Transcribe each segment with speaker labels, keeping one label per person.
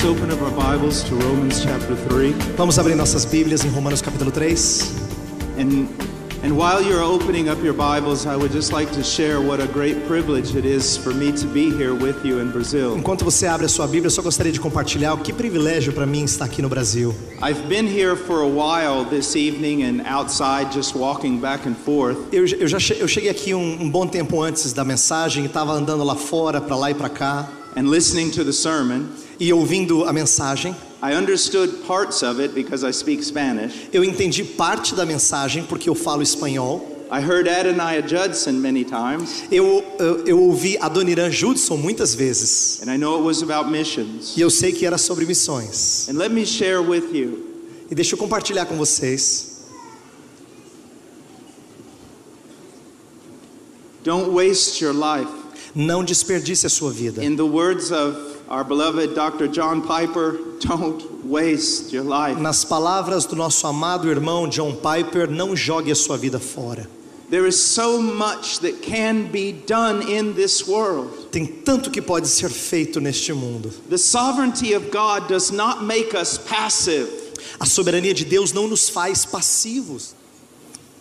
Speaker 1: Let's open up our Bibles to Romans chapter 3.
Speaker 2: Vamos abrir nossas Bíblias em Romanos capítulo 3.
Speaker 1: And while you're opening up your Bibles, I would just like to share what a great privilege it is for me to be here with you in Brazil.
Speaker 2: Enquanto você abre a sua Bíblia, eu só gostaria de compartilhar o que privilégio para mim estar aqui no Brasil.
Speaker 1: I've been here for a while this evening and outside just walking back and forth.
Speaker 2: Eu cheguei aqui um bom tempo antes da mensagem e estava andando lá fora, para lá e para cá.
Speaker 1: And listening to the sermon.
Speaker 2: E ouvindo a mensagem.
Speaker 1: I understood parts of it because I speak Spanish.
Speaker 2: Eu entendi parte da mensagem porque eu falo espanhol.
Speaker 1: I heard Adoniah Judson many times.
Speaker 2: Eu ouvi Adoniran Judson muitas vezes.
Speaker 1: And I know it was about missions.
Speaker 2: E eu sei que era sobre missões.
Speaker 1: And let me share with you.
Speaker 2: E deixa eu compartilhar com vocês.
Speaker 1: Don't waste your life.
Speaker 2: Não desperdice a sua vida.
Speaker 1: In the words of our beloved Dr. John Piper, don't waste your life.
Speaker 2: Nas palavras do nosso amado irmão John Piper, não jogue a sua vida fora.
Speaker 1: There is so much that can be done in this world.
Speaker 2: Tem tanto que pode ser feito neste mundo.
Speaker 1: The sovereignty of God does not make us passive.
Speaker 2: A soberania de Deus não nos faz passivos.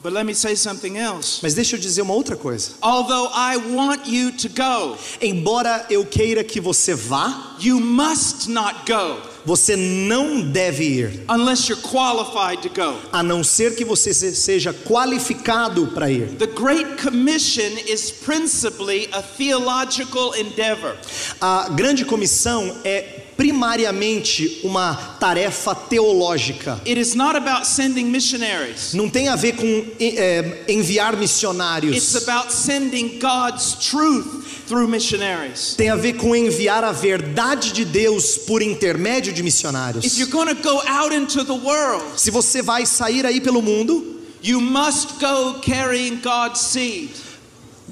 Speaker 1: But let me say something else.
Speaker 2: Mas deixa eu dizer uma outra coisa.
Speaker 1: Although I want you to go,
Speaker 2: embora eu queira que você vá,
Speaker 1: you must not go.
Speaker 2: Você não deve ir.
Speaker 1: Unless you're qualified to go.
Speaker 2: A não ser que você seja qualificado para ir.
Speaker 1: The Great Commission is principally a theological endeavor.
Speaker 2: A grande comissão é primariamente uma tarefa teológica.
Speaker 1: It is not about sending missionaries.
Speaker 2: Não tem a ver com enviar missionários.
Speaker 1: It's about sending God's truth through missionaries.
Speaker 2: Tem a ver com enviar a verdade de Deus por intermédio de missionários.
Speaker 1: If you're going to go out into the world,
Speaker 2: se você vai sair aí pelo mundo,
Speaker 1: you must go carrying God's seed.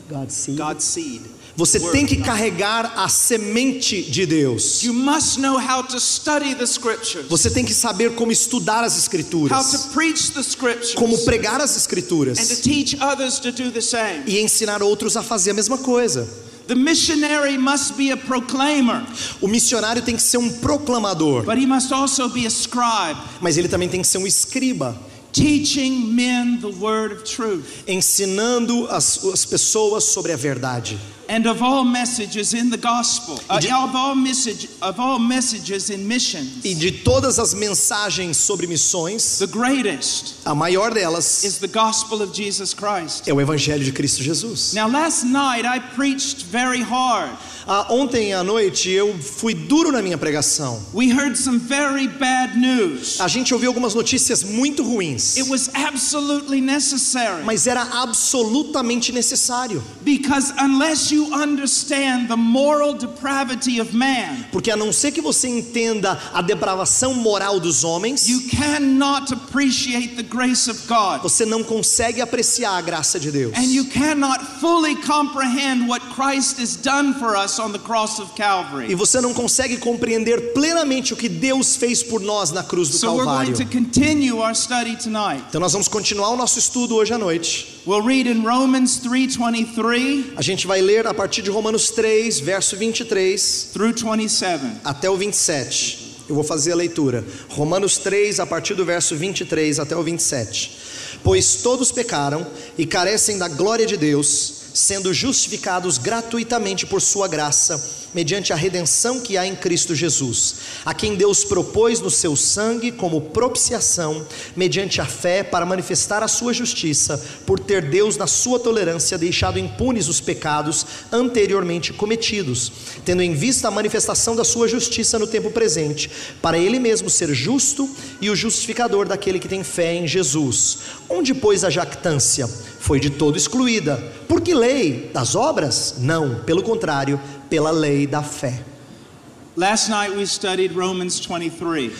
Speaker 2: God's seed.
Speaker 1: God's seed.
Speaker 2: Você tem que carregar a semente de Deus.
Speaker 1: You must know how to study the scriptures.
Speaker 2: Você tem que saber como estudar as escrituras.
Speaker 1: How to preach the scriptures.
Speaker 2: Como pregar as escrituras.
Speaker 1: And to teach others to do the same.
Speaker 2: E ensinar outros a fazer a mesma coisa.
Speaker 1: The missionary must be a proclaimer.
Speaker 2: O missionário tem que ser um proclamador.
Speaker 1: But he must also be a scribe.
Speaker 2: Mas ele também tem que ser um escriba.
Speaker 1: Teaching men the word of truth.
Speaker 2: Ensinando as pessoas sobre a verdade.
Speaker 1: And of all messages in the gospel, of all messages in missions,
Speaker 2: e de todas as mensagens sobre missões,
Speaker 1: the greatest,
Speaker 2: a maior delas,
Speaker 1: is the gospel of Jesus Christ.
Speaker 2: É o evangelho de Cristo Jesus.
Speaker 1: Now last night I preached very hard.
Speaker 2: Ontem à noite eu fui duro na minha pregação.
Speaker 1: We heard some very bad news.
Speaker 2: A gente ouviu algumas notícias muito ruins.
Speaker 1: It was absolutely necessary.
Speaker 2: Mas era absolutamente necessário.
Speaker 1: Because unless you understand the moral depravity of man,
Speaker 2: porque a não ser que você entenda a depravação moral dos homens,
Speaker 1: you cannot appreciate the grace of God.
Speaker 2: Você não consegue apreciar a graça de Deus.
Speaker 1: And you cannot fully comprehend what Christ has done for us on the cross of Calvary.
Speaker 2: E você não consegue compreender plenamente o que Deus fez por nós na cruz do Calvário.
Speaker 1: We're going to continue our study tonight.
Speaker 2: Então nós vamos continuar o nosso estudo hoje à noite.
Speaker 1: We'll read in Romans 3:23.
Speaker 2: A gente vai ler a partir de Romanos 3, verso 23
Speaker 1: through 27.
Speaker 2: Até o 27. Eu vou fazer a leitura. Romanos 3, a partir do verso 23 até o 27. Pois todos pecaram e carecem da glória de Deus, sendo justificados gratuitamente por sua graça, mediante a redenção que há em Cristo Jesus, a quem Deus propôs no seu sangue como propiciação, mediante a fé, para manifestar a sua justiça, por ter Deus na sua tolerância deixado impunes os pecados anteriormente cometidos, tendo em vista a manifestação da sua justiça no tempo presente, para ele mesmo ser justo e o justificador daquele que tem fé em Jesus. Onde, pois, a jactância? Foi de todo excluída. Por que lei? Das obras? Não, pelo contrário, pela lei da fé.
Speaker 1: Last night we studied Romans 23.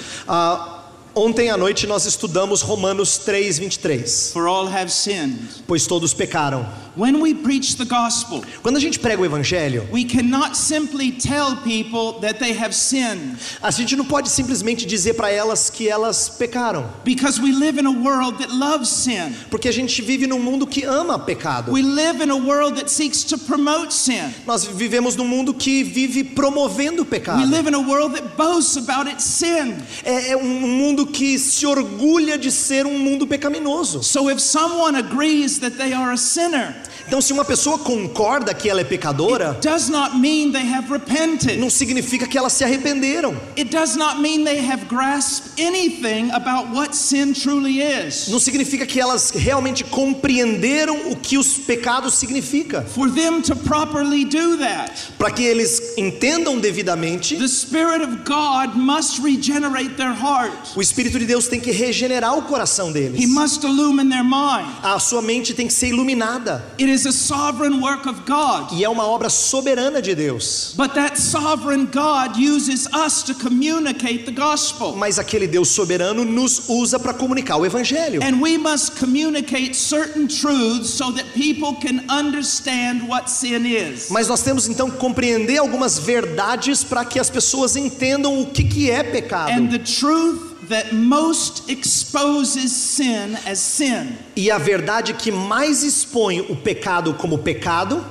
Speaker 2: Ontem à noite nós estudamos Romanos 3:23.
Speaker 1: For all have sinned.
Speaker 2: Pois todos pecaram.
Speaker 1: When we preach the gospel,
Speaker 2: Quando a gente prega o evangelho,
Speaker 1: we cannot simply tell people that they have sinned,
Speaker 2: a gente não pode simplesmente dizer para elas que elas pecaram,
Speaker 1: because we live in a world that loves sin.
Speaker 2: porque a gente vive num mundo que ama pecado.
Speaker 1: We live in a world that seeks to promote sin.
Speaker 2: Nós vivemos num mundo que vive promovendo o pecado.
Speaker 1: We live in a world that boasts about its sin.
Speaker 2: É um mundo que se orgulha de ser um mundo pecaminoso.
Speaker 1: So if someone agrees that they are a sinner,
Speaker 2: Então, se uma pessoa concorda que ela é pecadora,
Speaker 1: does not mean they have repented.
Speaker 2: não significa que elas se arrependeram.
Speaker 1: It does not mean they have grasped anything about what sin truly is.
Speaker 2: Não significa que elas realmente compreenderam o que os pecados significa.
Speaker 1: For them to properly do that,
Speaker 2: Para que eles entendam devidamente,
Speaker 1: the Spirit of God must regenerate their heart.
Speaker 2: o Espírito de Deus tem que regenerar o coração
Speaker 1: He
Speaker 2: deles.
Speaker 1: must illumine their mind.
Speaker 2: A sua mente tem que ser iluminada.
Speaker 1: It is a sovereign work of God.
Speaker 2: E é uma obra soberana de Deus.
Speaker 1: But that sovereign God uses us to communicate the gospel.
Speaker 2: Mas aquele Deus soberano nos usa para comunicar o evangelho.
Speaker 1: And we must communicate certain truths so that people can understand what sin is.
Speaker 2: Mas nós temos então que compreender algumas verdades para que as pessoas entendam o que é pecado.
Speaker 1: And the truth that most exposes sin as sin
Speaker 2: E a verdade que mais expõe o pecado como pecado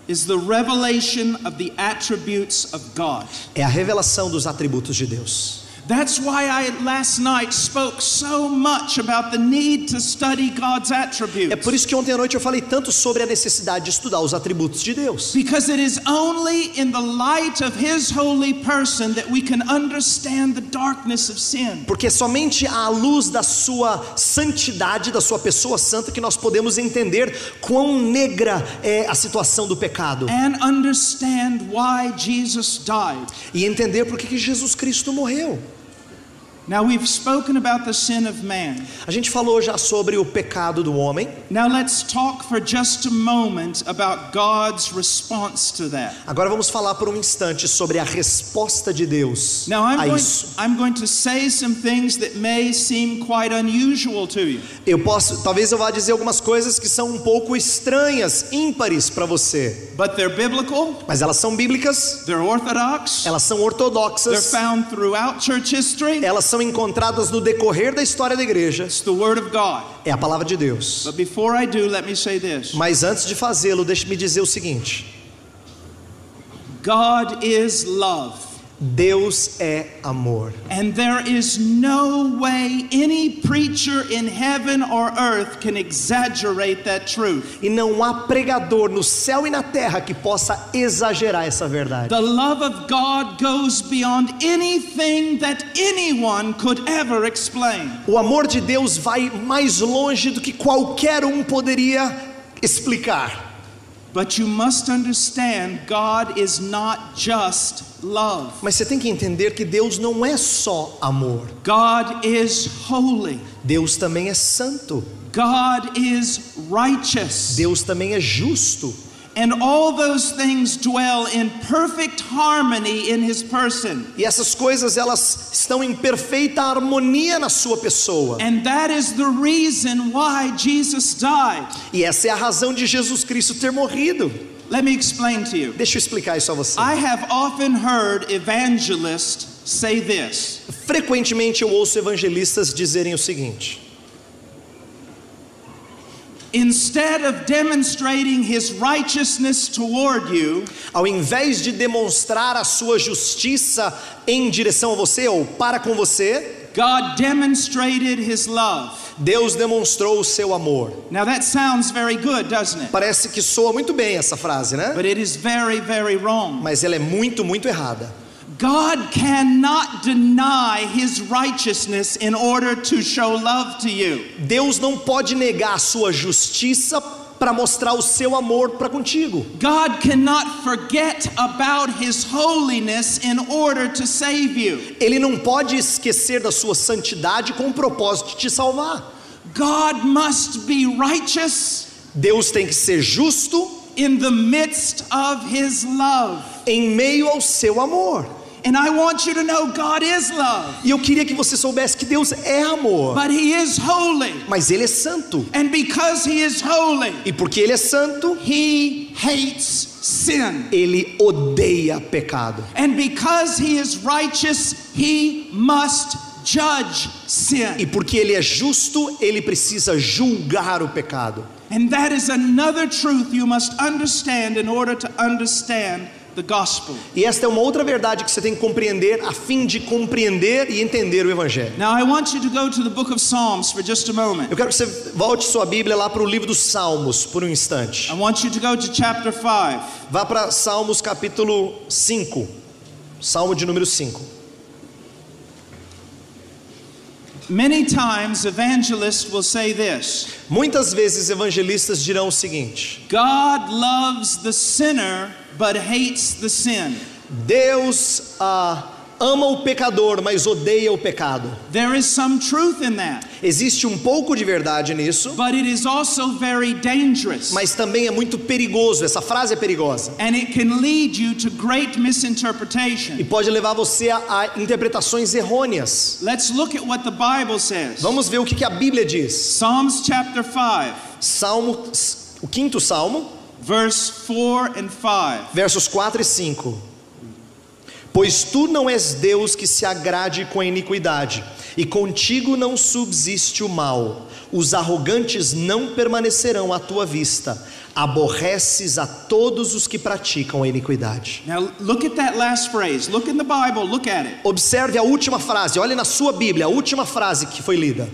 Speaker 1: is the revelation of the attributes of God.
Speaker 2: é a revelação dos atributos de Deus.
Speaker 1: That's why I last night spoke so much about the need to study God's attributes.
Speaker 2: É por isso que ontem à noite eu falei tanto sobre a necessidade de estudar os atributos de Deus.
Speaker 1: Because it is only in the light of His holy person that we can understand the darkness of sin.
Speaker 2: Porque é somente à luz da sua santidade, da sua pessoa santa, que nós podemos entender quão negra é a situação do pecado.
Speaker 1: And understand why Jesus died.
Speaker 2: E entender por que Jesus Cristo morreu.
Speaker 1: Now we've spoken about the sin of man.
Speaker 2: A gente falou já sobre o pecado do homem.
Speaker 1: Now let's talk for just a moment about God's response to that.
Speaker 2: Agora vamos falar por um instante sobre a resposta de Deus
Speaker 1: Now
Speaker 2: a isso.
Speaker 1: I'm going to say some things that may seem quite unusual to you.
Speaker 2: Talvez eu vá dizer algumas coisas que são um pouco estranhas, ímpares para você.
Speaker 1: But they're biblical,
Speaker 2: Mas elas são bíblicas,
Speaker 1: they're orthodox,
Speaker 2: elas são
Speaker 1: they're
Speaker 2: ortodoxas,
Speaker 1: found throughout church history.
Speaker 2: elas são encontradas no decorrer da história da igreja.
Speaker 1: It's the word of God.
Speaker 2: É a palavra de Deus.
Speaker 1: But before I do, let me say this.
Speaker 2: Mas antes de fazê-lo, deixe-me dizer o seguinte:
Speaker 1: God is love.
Speaker 2: Deus é amor.
Speaker 1: And there is no way any preacher in heaven or earth can exaggerate that truth.
Speaker 2: E não há pregador no céu e na terra que possa exagerar essa verdade.
Speaker 1: The love of God goes beyond anything that anyone could ever explain.
Speaker 2: O amor de Deus vai mais longe do que qualquer um poderia explicar.
Speaker 1: But you must understand, God is not just love.
Speaker 2: Mas você tem que entender que Deus não é só amor.
Speaker 1: God is holy.
Speaker 2: Deus também é santo.
Speaker 1: God is righteous.
Speaker 2: Deus também é justo.
Speaker 1: And all those things dwell in perfect harmony in His person.
Speaker 2: E essas coisas, elas estão em perfeita harmonia na sua pessoa.
Speaker 1: And that is the reason why Jesus died.
Speaker 2: E essa é a razão de Jesus Cristo ter morrido.
Speaker 1: Let me explain to you.
Speaker 2: Deixa eu explicar isso a você.
Speaker 1: I have often heard evangelists say this.
Speaker 2: Frequentemente eu ouço evangelistas dizerem o seguinte:
Speaker 1: Instead of demonstrating His righteousness toward you,
Speaker 2: ao invés de demonstrar a sua justiça em direção a você ou para com você,
Speaker 1: God demonstrated His love.
Speaker 2: Deus demonstrou o seu amor.
Speaker 1: Now that sounds very good, doesn't it?
Speaker 2: Parece que soa muito bem essa frase, né?
Speaker 1: But it is very, very wrong.
Speaker 2: Mas ela é muito, muito errada.
Speaker 1: God cannot deny His righteousness in order to show love to you.
Speaker 2: Deus não pode negar a sua justiça para mostrar o seu amor para contigo.
Speaker 1: God cannot forget about His holiness in order to save you.
Speaker 2: Ele não pode esquecer da sua santidade com o propósito de te salvar.
Speaker 1: God must be righteous.
Speaker 2: Deus tem que ser justo
Speaker 1: In the midst of His love.
Speaker 2: em meio ao seu amor.
Speaker 1: And I want you to know God is love.
Speaker 2: E eu queria que você soubesse que Deus é amor.
Speaker 1: But He is holy.
Speaker 2: Mas Ele é santo.
Speaker 1: And because He is holy,
Speaker 2: E porque Ele é santo,
Speaker 1: He hates sin.
Speaker 2: Ele odeia pecado.
Speaker 1: And because He is righteous, He must judge sin.
Speaker 2: E porque Ele é justo, Ele precisa julgar o pecado.
Speaker 1: And that is another truth you must understand in order to understand the gospel.
Speaker 2: E esta é uma outra verdade que você tem que compreender a fim de compreender e entender o Evangelho.
Speaker 1: Now I want you to go to the book of Psalms for just a moment.
Speaker 2: Eu quero que você volte sua Bíblia lá para o livro dos Salmos por um instante.
Speaker 1: I want you to go to chapter 5.
Speaker 2: Vá para Salmos capítulo 5. Salmo de número 5.
Speaker 1: Many times evangelists will say this:
Speaker 2: Muitas vezes evangelistas dirão o seguinte:
Speaker 1: God loves the sinner but hates the sin.
Speaker 2: Deus ama o pecador, mas odeia o pecado.
Speaker 1: There is some truth in that,
Speaker 2: Existe um pouco de verdade nisso,
Speaker 1: but it is also very dangerous.
Speaker 2: mas também é muito perigoso. Essa frase é perigosa
Speaker 1: And it can lead you to great
Speaker 2: e
Speaker 1: misinterpretation.
Speaker 2: pode levar você a interpretações errôneas.
Speaker 1: Let's look at what the Bible says.
Speaker 2: Vamos ver o que a Bíblia diz.
Speaker 1: Psalms chapter 5,
Speaker 2: Salmo, o quinto salmo,
Speaker 1: verse 4 and 5.
Speaker 2: versos 4 e 5. Pois tu não és Deus que se agrade com a iniquidade, e contigo não subsiste o mal. Os arrogantes não permanecerão à tua vista. Aborreces a todos os que praticam a iniquidade.
Speaker 1: Now look at that last phrase. Look in the Bible, look at it.
Speaker 2: Observe a última frase, olhe na sua Bíblia, a última frase que foi lida.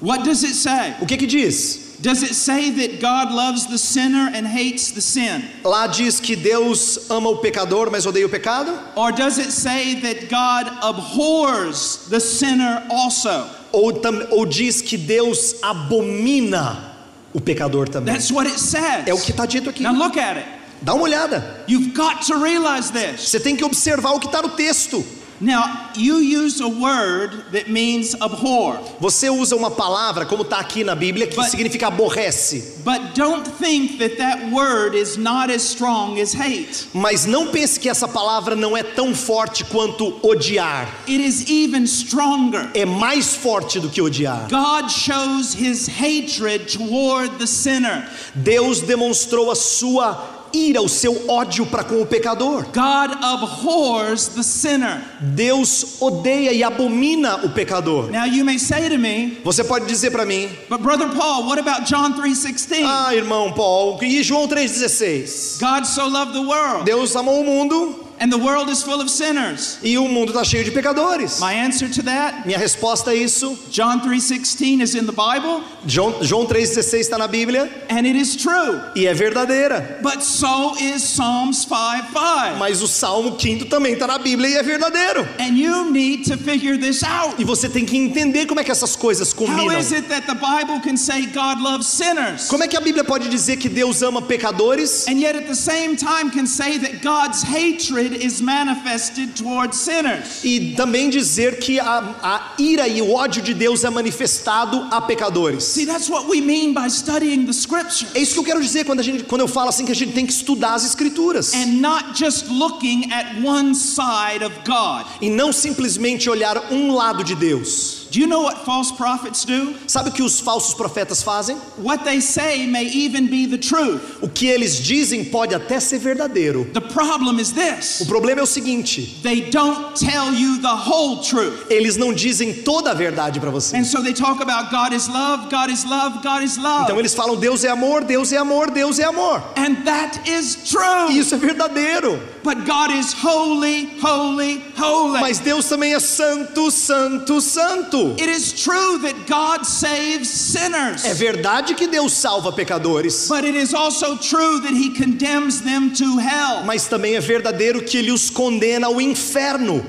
Speaker 1: What does it say?
Speaker 2: O que diz?
Speaker 1: Does it say that God loves the sinner and hates the sin?
Speaker 2: Lá diz que Deus ama o pecador, mas odeia o pecado?
Speaker 1: Or does it say that God abhors the sinner also?
Speaker 2: Ou diz que Deus abomina o pecador também?
Speaker 1: That's what it says.
Speaker 2: É o que está dito aqui.
Speaker 1: Now look at it.
Speaker 2: Dá uma olhada.
Speaker 1: You've got to realize this.
Speaker 2: Você tem que observar o que está no texto.
Speaker 1: Now, you use a word that means abhor.
Speaker 2: Você usa uma palavra, como está aqui na Bíblia, que
Speaker 1: But-
Speaker 2: significa aborrece.
Speaker 1: But don't think that that word is not as strong as hate.
Speaker 2: Mas não pense que essa palavra não é tão forte quanto odiar.
Speaker 1: It is even stronger.
Speaker 2: É mais forte do que odiar.
Speaker 1: God shows His hatred toward the sinner.
Speaker 2: Deus demonstrou a sua ira, o seu ódio para com o pecador.
Speaker 1: God abhors the sinner.
Speaker 2: Deus odeia e abomina o pecador.
Speaker 1: Now you may say to me,
Speaker 2: Você pode dizer para mim:
Speaker 1: but Brother Paul, what about John 3:16?
Speaker 2: ah, irmão Paul, e João 3,16?
Speaker 1: God so loved the world,
Speaker 2: Deus amou o mundo
Speaker 1: and the world is full of sinners.
Speaker 2: e o mundo está cheio de pecadores.
Speaker 1: My answer to that,
Speaker 2: Minha resposta a isso:
Speaker 1: John 3:16 is in the Bible,
Speaker 2: João 3,16 está na Bíblia
Speaker 1: and it is true.
Speaker 2: e é verdadeira.
Speaker 1: But so is Psalms 5:5.
Speaker 2: Mas o Salmo 5 também está na Bíblia e é verdadeiro.
Speaker 1: And you need to figure this out.
Speaker 2: E você tem que entender como é que essas coisas
Speaker 1: How
Speaker 2: combinam.
Speaker 1: is it that the Bible can say God loves sinners,
Speaker 2: Como é que a Bíblia pode dizer que Deus ama pecadores
Speaker 1: and yet at the same time can say that God's hatred is manifested towards sinners?
Speaker 2: e também dizer que a ira e o ódio de Deus é manifestado a pecadores?
Speaker 1: See, that's what we mean by studying the scripture
Speaker 2: É isso que eu quero dizer quando eu falo assim que a gente tem que estudar as escrituras
Speaker 1: and not just looking at one side of God.
Speaker 2: e não simplesmente olhar um lado de Deus.
Speaker 1: Do you know what false prophets do?
Speaker 2: Sabe o que os falsos profetas fazem?
Speaker 1: What they say may even be the truth.
Speaker 2: O que eles dizem pode até ser verdadeiro.
Speaker 1: The problem is
Speaker 2: O
Speaker 1: this:
Speaker 2: problema é o seguinte:
Speaker 1: they don't tell you the whole truth.
Speaker 2: eles não dizem toda a verdade para você.
Speaker 1: And so they talk about God is love, God is love, God is love.
Speaker 2: Então eles falam Deus é amor, Deus é amor, Deus é amor.
Speaker 1: And that is true.
Speaker 2: E isso é verdadeiro.
Speaker 1: But God is holy, holy, holy.
Speaker 2: Mas Deus também é santo, santo, santo.
Speaker 1: It is true that God saves sinners.
Speaker 2: É verdade que Deus salva pecadores,
Speaker 1: But it is also true that He condemns them to hell.
Speaker 2: mas também é verdadeiro que Ele os condena ao inferno.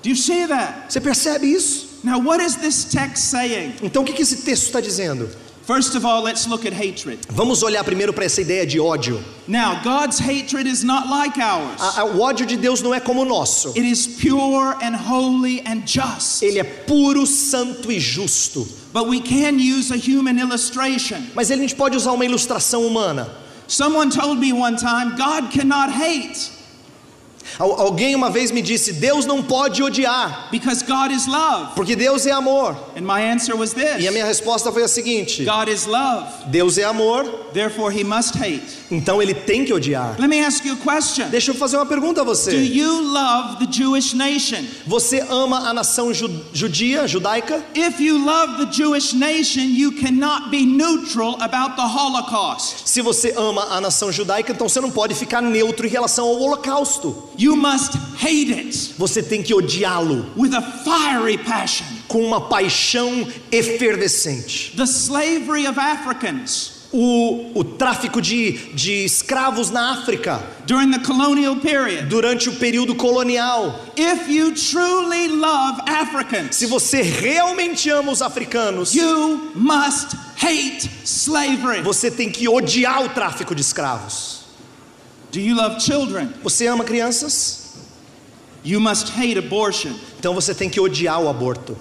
Speaker 1: Do you see that?
Speaker 2: Você percebe isso?
Speaker 1: Now, what is this text saying?
Speaker 2: Então o que esse texto está dizendo?
Speaker 1: First of all, let's look at hatred.
Speaker 2: Vamos olhar primeiro para essa ideia de ódio.
Speaker 1: Now, God's hatred is not like ours.
Speaker 2: O ódio de Deus não é como o nosso.
Speaker 1: It is pure and holy and just.
Speaker 2: Ele é puro, santo e justo.
Speaker 1: But we can use a human illustration.
Speaker 2: Mas a gente pode usar uma ilustração humana.
Speaker 1: Someone told me one time, God cannot hate.
Speaker 2: Alguém uma vez me disse: Deus não pode odiar,
Speaker 3: because God is love.
Speaker 2: porque Deus é amor.
Speaker 3: And my answer was
Speaker 2: E a
Speaker 3: this:
Speaker 2: minha resposta foi a seguinte:
Speaker 3: God is love,
Speaker 2: Deus é amor,
Speaker 3: therefore he must hate.
Speaker 2: então Ele tem que odiar.
Speaker 3: Let me ask you a question.
Speaker 2: Deixa eu fazer uma pergunta a
Speaker 3: Do
Speaker 2: você.
Speaker 3: you love the Jewish nation?
Speaker 2: Você ama a nação judia, judaica?
Speaker 3: If you love the Jewish nation, you cannot be neutral about the Holocaust.
Speaker 2: Se você ama a nação judaica, então você não pode ficar neutro em relação ao holocausto.
Speaker 3: You must hate it
Speaker 2: Você tem que odiá-lo
Speaker 3: with a fiery passion.
Speaker 2: com uma paixão efervescente.
Speaker 3: The slavery of Africans
Speaker 2: O tráfico de escravos na África
Speaker 3: during the colonial period.
Speaker 2: durante o período colonial.
Speaker 3: If you truly love Africans,
Speaker 2: Se você realmente ama os africanos,
Speaker 3: you must hate slavery.
Speaker 2: você tem que odiar o tráfico de escravos.
Speaker 3: Do you love children?
Speaker 2: Você ama crianças?
Speaker 3: You must hate abortion.
Speaker 2: Então você tem que odiar o aborto.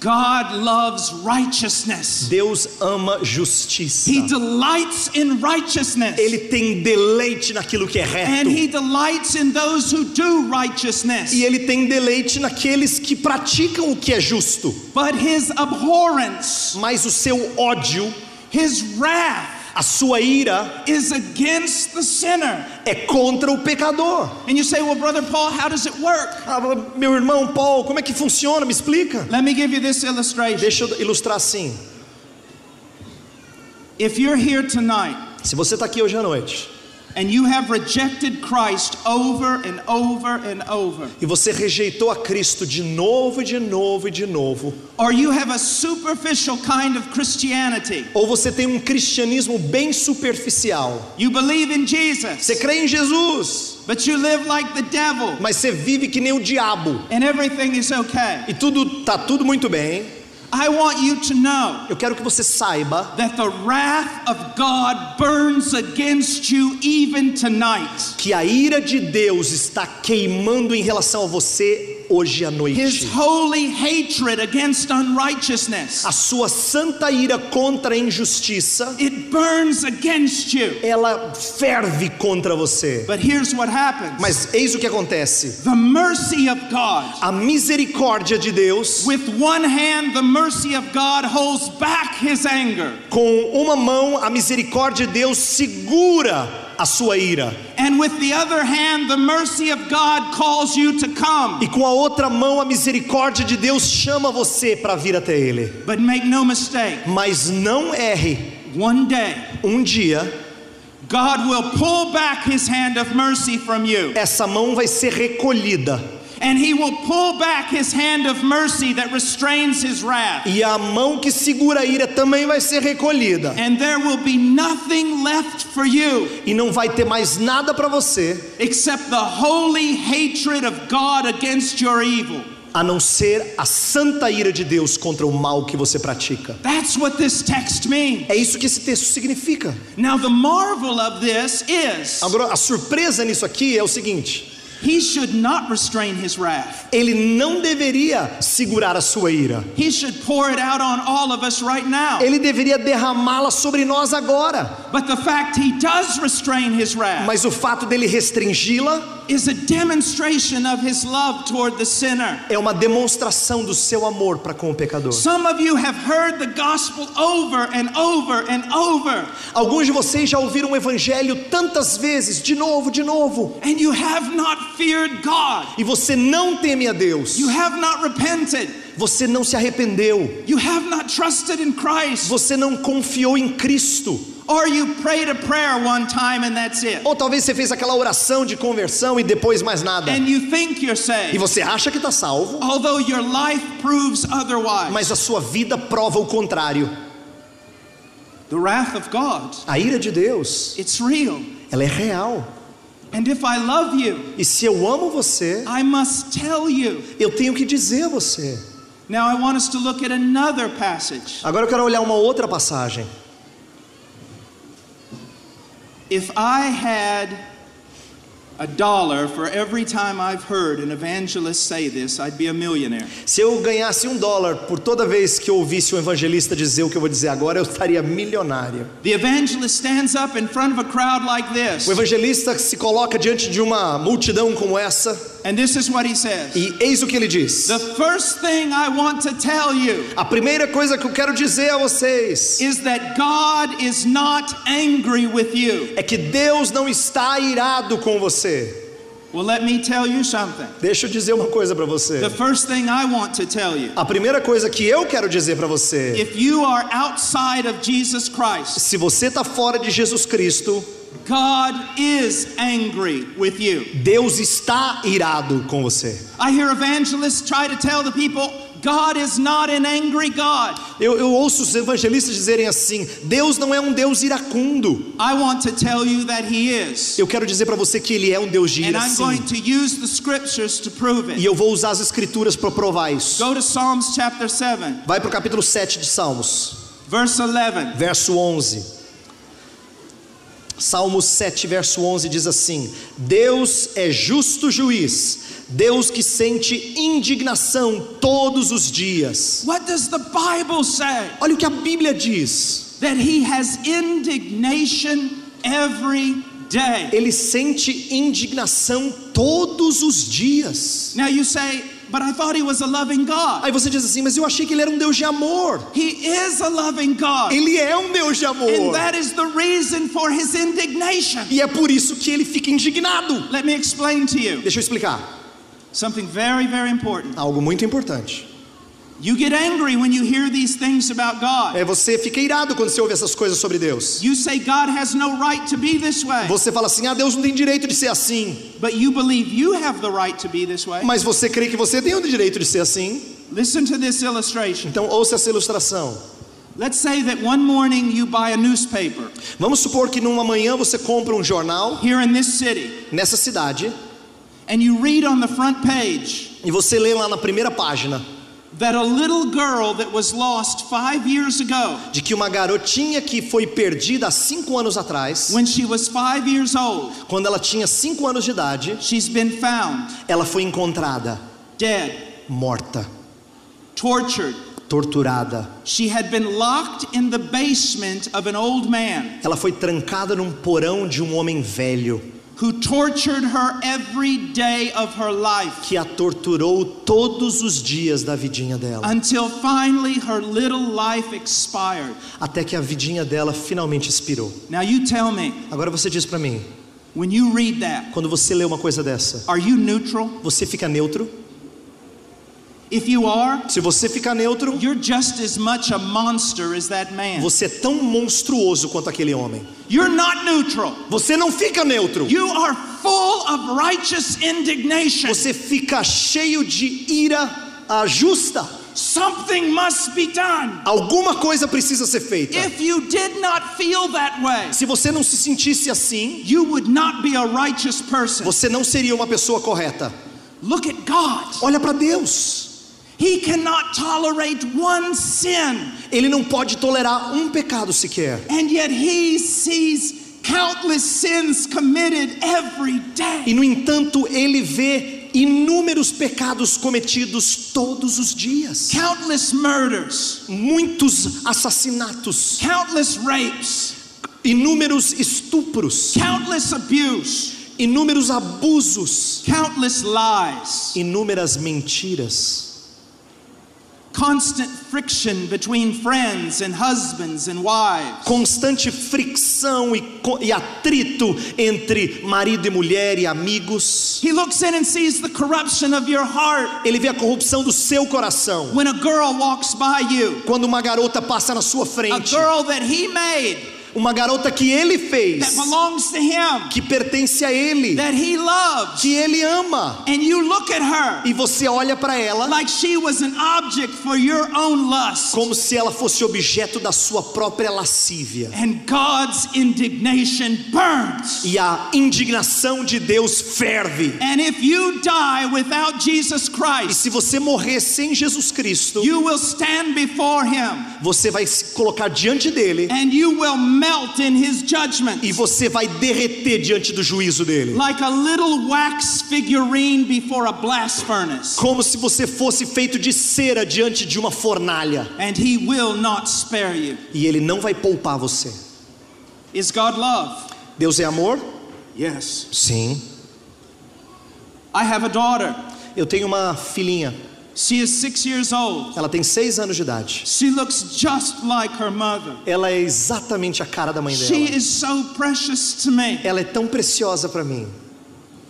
Speaker 3: God loves righteousness.
Speaker 2: Deus ama justiça.
Speaker 3: He delights in righteousness.
Speaker 2: Ele tem deleite naquilo que é reto.
Speaker 3: And he delights in those who do righteousness.
Speaker 2: E Ele tem deleite naqueles que praticam o que é justo.
Speaker 3: But his abhorrence,
Speaker 2: Mas o seu ódio,
Speaker 3: his wrath,
Speaker 2: a sua ira,
Speaker 3: is against the sinner.
Speaker 2: é contra o pecador.
Speaker 3: And you say, well, Brother Paul, how does it work?
Speaker 2: Meu irmão Paul, como é que funciona? Me explica.
Speaker 3: Let me give you this illustration.
Speaker 2: Deixa eu ilustrar assim.
Speaker 3: If you're here tonight
Speaker 2: Se você está aqui hoje à noite
Speaker 3: and you have rejected Christ over and over and over,
Speaker 2: e você rejeitou a Cristo de novo e de novo e de novo,
Speaker 3: or you have a superficial kind of Christianity,
Speaker 2: ou você tem um cristianismo bem superficial,
Speaker 3: you believe in
Speaker 2: você
Speaker 3: Jesus,
Speaker 2: crê em Jesus,
Speaker 3: but you live like the devil,
Speaker 2: mas você vive que nem o diabo
Speaker 3: and everything is okay.
Speaker 2: e tudo muito bem.
Speaker 3: I want you to know
Speaker 2: Eu quero que você saiba
Speaker 3: that the wrath of God burns against you even tonight.
Speaker 2: que a ira de Deus está queimando em relação a você hoje à
Speaker 3: His
Speaker 2: noite.
Speaker 3: holy hatred against unrighteousness,
Speaker 2: A sua santa ira contra a injustiça,
Speaker 3: it burns against you.
Speaker 2: ela ferve contra você.
Speaker 3: But here's what happens.
Speaker 2: Mas eis o que acontece.
Speaker 3: The mercy of God.
Speaker 2: A misericórdia de Deus,
Speaker 3: With one hand, the mercy of God holds back his anger.
Speaker 2: com uma mão, a misericórdia de Deus segura a sua ira.
Speaker 3: And with the other hand, the mercy of God calls you to come.
Speaker 2: E com a outra mão, a misericórdia de Deus chama você para vir até Ele.
Speaker 3: But make no mistake,
Speaker 2: Mas não erre.
Speaker 3: one day,
Speaker 2: Um dia,
Speaker 3: God will pull back his hand of mercy from you.
Speaker 2: essa mão vai ser recolhida.
Speaker 3: And he will pull back his hand of mercy that restrains his wrath.
Speaker 2: E a mão que segura a ira também vai ser recolhida.
Speaker 3: And there will be nothing left for you
Speaker 2: E não vai ter mais nada para você,
Speaker 3: except the holy hatred of God against your evil.
Speaker 2: a não ser a santa ira de Deus contra o mal que você pratica.
Speaker 3: That's what this text means.
Speaker 2: É isso que esse texto significa.
Speaker 3: Now the marvel of this is
Speaker 2: Agora, a surpresa nisso aqui é o seguinte:
Speaker 3: he should not restrain his wrath.
Speaker 2: ele não deveria segurar a sua ira.
Speaker 3: He should pour it out on all of us right now.
Speaker 2: Ele deveria derramá-la sobre nós agora.
Speaker 3: But the fact he does restrain his wrath
Speaker 2: Mas o fato dele restringi-la
Speaker 3: is a demonstration of his love toward the sinner.
Speaker 2: é uma demonstração do seu amor para com o pecador.
Speaker 3: Some of you have heard the gospel over and over and over,
Speaker 2: Alguns de vocês já ouviram o evangelho tantas vezes, de novo,
Speaker 3: and you have not feared God.
Speaker 2: e você não teme a Deus.
Speaker 3: You have not repented.
Speaker 2: Você não se arrependeu.
Speaker 3: You have not trusted in Christ.
Speaker 2: Você não confiou em Cristo.
Speaker 3: Or you prayed a prayer one time and that's it.
Speaker 2: Ou talvez você fez aquela oração de conversão e depois mais nada.
Speaker 3: And you think you're
Speaker 2: E
Speaker 3: saved,
Speaker 2: você acha que está salvo,
Speaker 3: although your life proves otherwise.
Speaker 2: mas a sua vida prova o contrário.
Speaker 3: The wrath of God,
Speaker 2: A ira de Deus,
Speaker 3: it's real.
Speaker 2: ela é real.
Speaker 3: And if I love you,
Speaker 2: E se eu amo você,
Speaker 3: I must tell you.
Speaker 2: eu tenho que dizer a você.
Speaker 3: Now I want us to look at another passage.
Speaker 2: Agora eu quero olhar uma outra passagem.
Speaker 3: If I had $1 for every time I've heard an evangelist say this, I'd be a millionaire.
Speaker 2: Se eu ganhasse $1 por toda vez que eu ouvisse um evangelista dizer o que eu vou dizer agora, eu estaria milionário.
Speaker 3: The evangelist stands up in front of a crowd like this.
Speaker 2: O evangelista se coloca diante de uma multidão como essa,
Speaker 3: And this is what he says.
Speaker 2: e eis o que ele diz:
Speaker 3: The first thing I want to tell you
Speaker 2: a primeira coisa que eu quero dizer a vocês
Speaker 3: is that God is not angry with you.
Speaker 2: é que Deus não está irado com você.
Speaker 3: Well, let me tell you something.
Speaker 2: Deixa eu dizer uma coisa para você.
Speaker 3: The first thing I want to tell you,
Speaker 2: A primeira coisa que eu quero dizer para você:
Speaker 3: if you are outside of Jesus Christ,
Speaker 2: se você está fora de Jesus Cristo,
Speaker 3: God is angry with you.
Speaker 2: Deus está irado com você.
Speaker 3: I hear evangelists try to tell the people, God is not an angry God.
Speaker 2: Eu ouço os evangelistas dizerem assim: Deus não é um Deus iracundo.
Speaker 3: I want to tell you that He is.
Speaker 2: Eu quero dizer para você que Ele é um Deus de
Speaker 3: And
Speaker 2: ira,
Speaker 3: I'm
Speaker 2: sim.
Speaker 3: going to use the scriptures to prove
Speaker 2: E
Speaker 3: it.
Speaker 2: eu vou usar as escrituras para provar isso.
Speaker 3: Go to Psalms chapter 7,
Speaker 2: Vai para o capítulo 7 de Salmos,
Speaker 3: verse 11.
Speaker 2: verso 11. Salmos 7, verso 11 diz assim: Deus é justo juiz, Deus que sente indignação todos os dias.
Speaker 3: What does the Bible say?
Speaker 2: Olha o que a Bíblia diz:
Speaker 3: That He has indignation every day.
Speaker 2: Ele sente indignação todos os dias.
Speaker 3: Now you say, but I thought He was a loving God.
Speaker 2: Aí você diz assim: mas eu achei que Ele era um Deus de amor.
Speaker 3: He is a loving God.
Speaker 2: Ele é um Deus de amor.
Speaker 3: And that is the reason for His indignation.
Speaker 2: E é por isso que Ele fica indignado.
Speaker 3: Let me explain to you
Speaker 2: Deixa eu explicar
Speaker 3: something very, very important.
Speaker 2: algo muito importante.
Speaker 3: You get angry when you hear these things about God.
Speaker 2: Você fica irado quando você ouve essas coisas sobre Deus.
Speaker 3: You say God has no right to be this way.
Speaker 2: Você fala assim: Deus não tem direito de ser assim.
Speaker 3: But you believe you have the right to be this way.
Speaker 2: Mas você crê que você tem o direito de ser assim.
Speaker 3: Listen to this illustration.
Speaker 2: Então ouça essa ilustração.
Speaker 3: Let's say that one morning you buy a newspaper
Speaker 2: Vamos supor que numa manhã você compra um jornal
Speaker 3: here in this city,
Speaker 2: nessa cidade,
Speaker 3: and you read on the front page
Speaker 2: e você lê lá na primeira página
Speaker 3: that a little girl that was lost 5 years ago,
Speaker 2: de que uma garotinha que foi perdida há 5 anos atrás,
Speaker 3: when she was 5 years old,
Speaker 2: quando ela tinha 5 anos de idade,
Speaker 3: she's been found
Speaker 2: ela foi encontrada
Speaker 3: dead,
Speaker 2: morta,
Speaker 3: tortured.
Speaker 2: torturada.
Speaker 3: She had been locked in the basement of an old man
Speaker 2: Ela foi trancada num porão de um homem velho
Speaker 3: who tortured her every day of her life
Speaker 2: que a torturou todos os dias da vidinha dela,
Speaker 3: until finally her little life expired.
Speaker 2: até que a vidinha dela finalmente expirou.
Speaker 3: Now you tell me,
Speaker 2: Agora você diz pra mim,
Speaker 3: when you read that,
Speaker 2: quando você lê uma coisa dessa,
Speaker 3: are you neutral?
Speaker 2: você fica neutro?
Speaker 3: If you are,
Speaker 2: Se você ficar neutro,
Speaker 3: you're just as much a monster as that man.
Speaker 2: você é tão monstruoso quanto aquele homem.
Speaker 3: You're not neutral.
Speaker 2: Você não fica neutro.
Speaker 3: You are full of righteous indignation.
Speaker 2: Você fica cheio de ira justa.
Speaker 3: Something must be done.
Speaker 2: Alguma coisa precisa ser feita.
Speaker 3: If you did not feel that way,
Speaker 2: Se você não se sentisse assim,
Speaker 3: you would not be a righteous person.
Speaker 2: você não seria uma pessoa correta.
Speaker 3: Look at God.
Speaker 2: Olha para Deus.
Speaker 3: He cannot tolerate one sin,
Speaker 2: Ele não pode tolerar um pecado sequer.
Speaker 3: and yet He sees countless sins committed every day.
Speaker 2: E no entanto, Ele vê inúmeros pecados cometidos todos os dias.
Speaker 3: Countless murders,
Speaker 2: Muitos assassinatos,
Speaker 3: countless rapes,
Speaker 2: inúmeros estupros,
Speaker 3: countless abuse,
Speaker 2: inúmeros abusos,
Speaker 3: countless lies,
Speaker 2: inúmeras mentiras,
Speaker 3: constant friction between friends and husbands and wives,
Speaker 2: constante fricção e atrito entre marido e mulher e amigos.
Speaker 3: He looks in and sees the corruption of your heart.
Speaker 2: Ele vê a corrupção do seu coração.
Speaker 3: When a girl walks by you,
Speaker 2: Quando uma garota passa na sua
Speaker 3: a
Speaker 2: frente,
Speaker 3: girl that He made,
Speaker 2: uma garota que Ele
Speaker 3: that
Speaker 2: fez,
Speaker 3: belongs to Him,
Speaker 2: que pertence a Ele,
Speaker 3: that He loves,
Speaker 2: que Ele ama,
Speaker 3: and you look at her
Speaker 2: e você olha para ela
Speaker 3: like she was an object for your own lust,
Speaker 2: como se ela fosse objeto da sua própria lascívia.
Speaker 3: and God's indignation burns.
Speaker 2: E a indignação de Deus ferve.
Speaker 3: And if you die without Jesus
Speaker 2: E
Speaker 3: Christ,
Speaker 2: se você morrer sem Jesus Cristo,
Speaker 3: you will stand before Him,
Speaker 2: você vai se colocar diante dele
Speaker 3: and you will melt in his judgment.
Speaker 2: E você vai derreter diante do juízo dele.
Speaker 3: Like a little wax figurine before a blast furnace.
Speaker 2: Como se você fosse feito de cera diante de uma fornalha.
Speaker 3: And he will not spare you.
Speaker 2: E ele não vai poupar você.
Speaker 3: Is God love?
Speaker 2: Deus é amor?
Speaker 3: Yes.
Speaker 2: Sim.
Speaker 3: I have a daughter.
Speaker 2: Eu tenho uma filhinha.
Speaker 3: She is 6 years old.
Speaker 2: Ela tem 6 anos de idade.
Speaker 3: She looks just like her mother.
Speaker 2: Ela é exatamente a cara da mãe dela.
Speaker 3: She is so precious to me.
Speaker 2: Ela é tão preciosa para mim.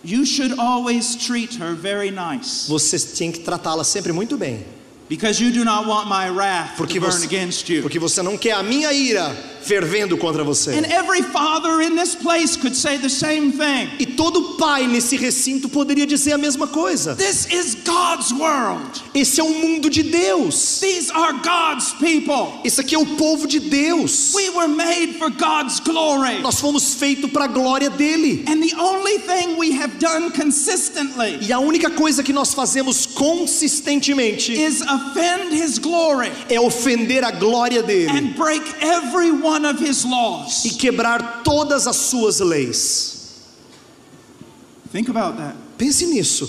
Speaker 3: You should always treat her very nice.
Speaker 2: Você tem que tratá-la sempre muito bem.
Speaker 3: Because you do not want my wrath to burn against you.
Speaker 2: Porque você não quer a minha ira fervendo contra você.
Speaker 3: And every father in this place could say the same thing.
Speaker 2: E todo pai nesse recinto poderia dizer a mesma coisa.
Speaker 3: This is God's world.
Speaker 2: Esse é o mundo de Deus.
Speaker 3: These are God's people.
Speaker 2: Esse aqui é o povo de Deus.
Speaker 3: We were made for God's glory.
Speaker 2: Nós fomos feitos para a glória dele.
Speaker 3: And the only thing we have done consistently
Speaker 2: E a única coisa que nós fazemos consistentemente
Speaker 3: is offend his glory
Speaker 2: é ofender a glória dele
Speaker 3: and break every one of his laws.
Speaker 2: e quebrar todas as suas leis.
Speaker 3: Think about that.
Speaker 2: Pense nisso.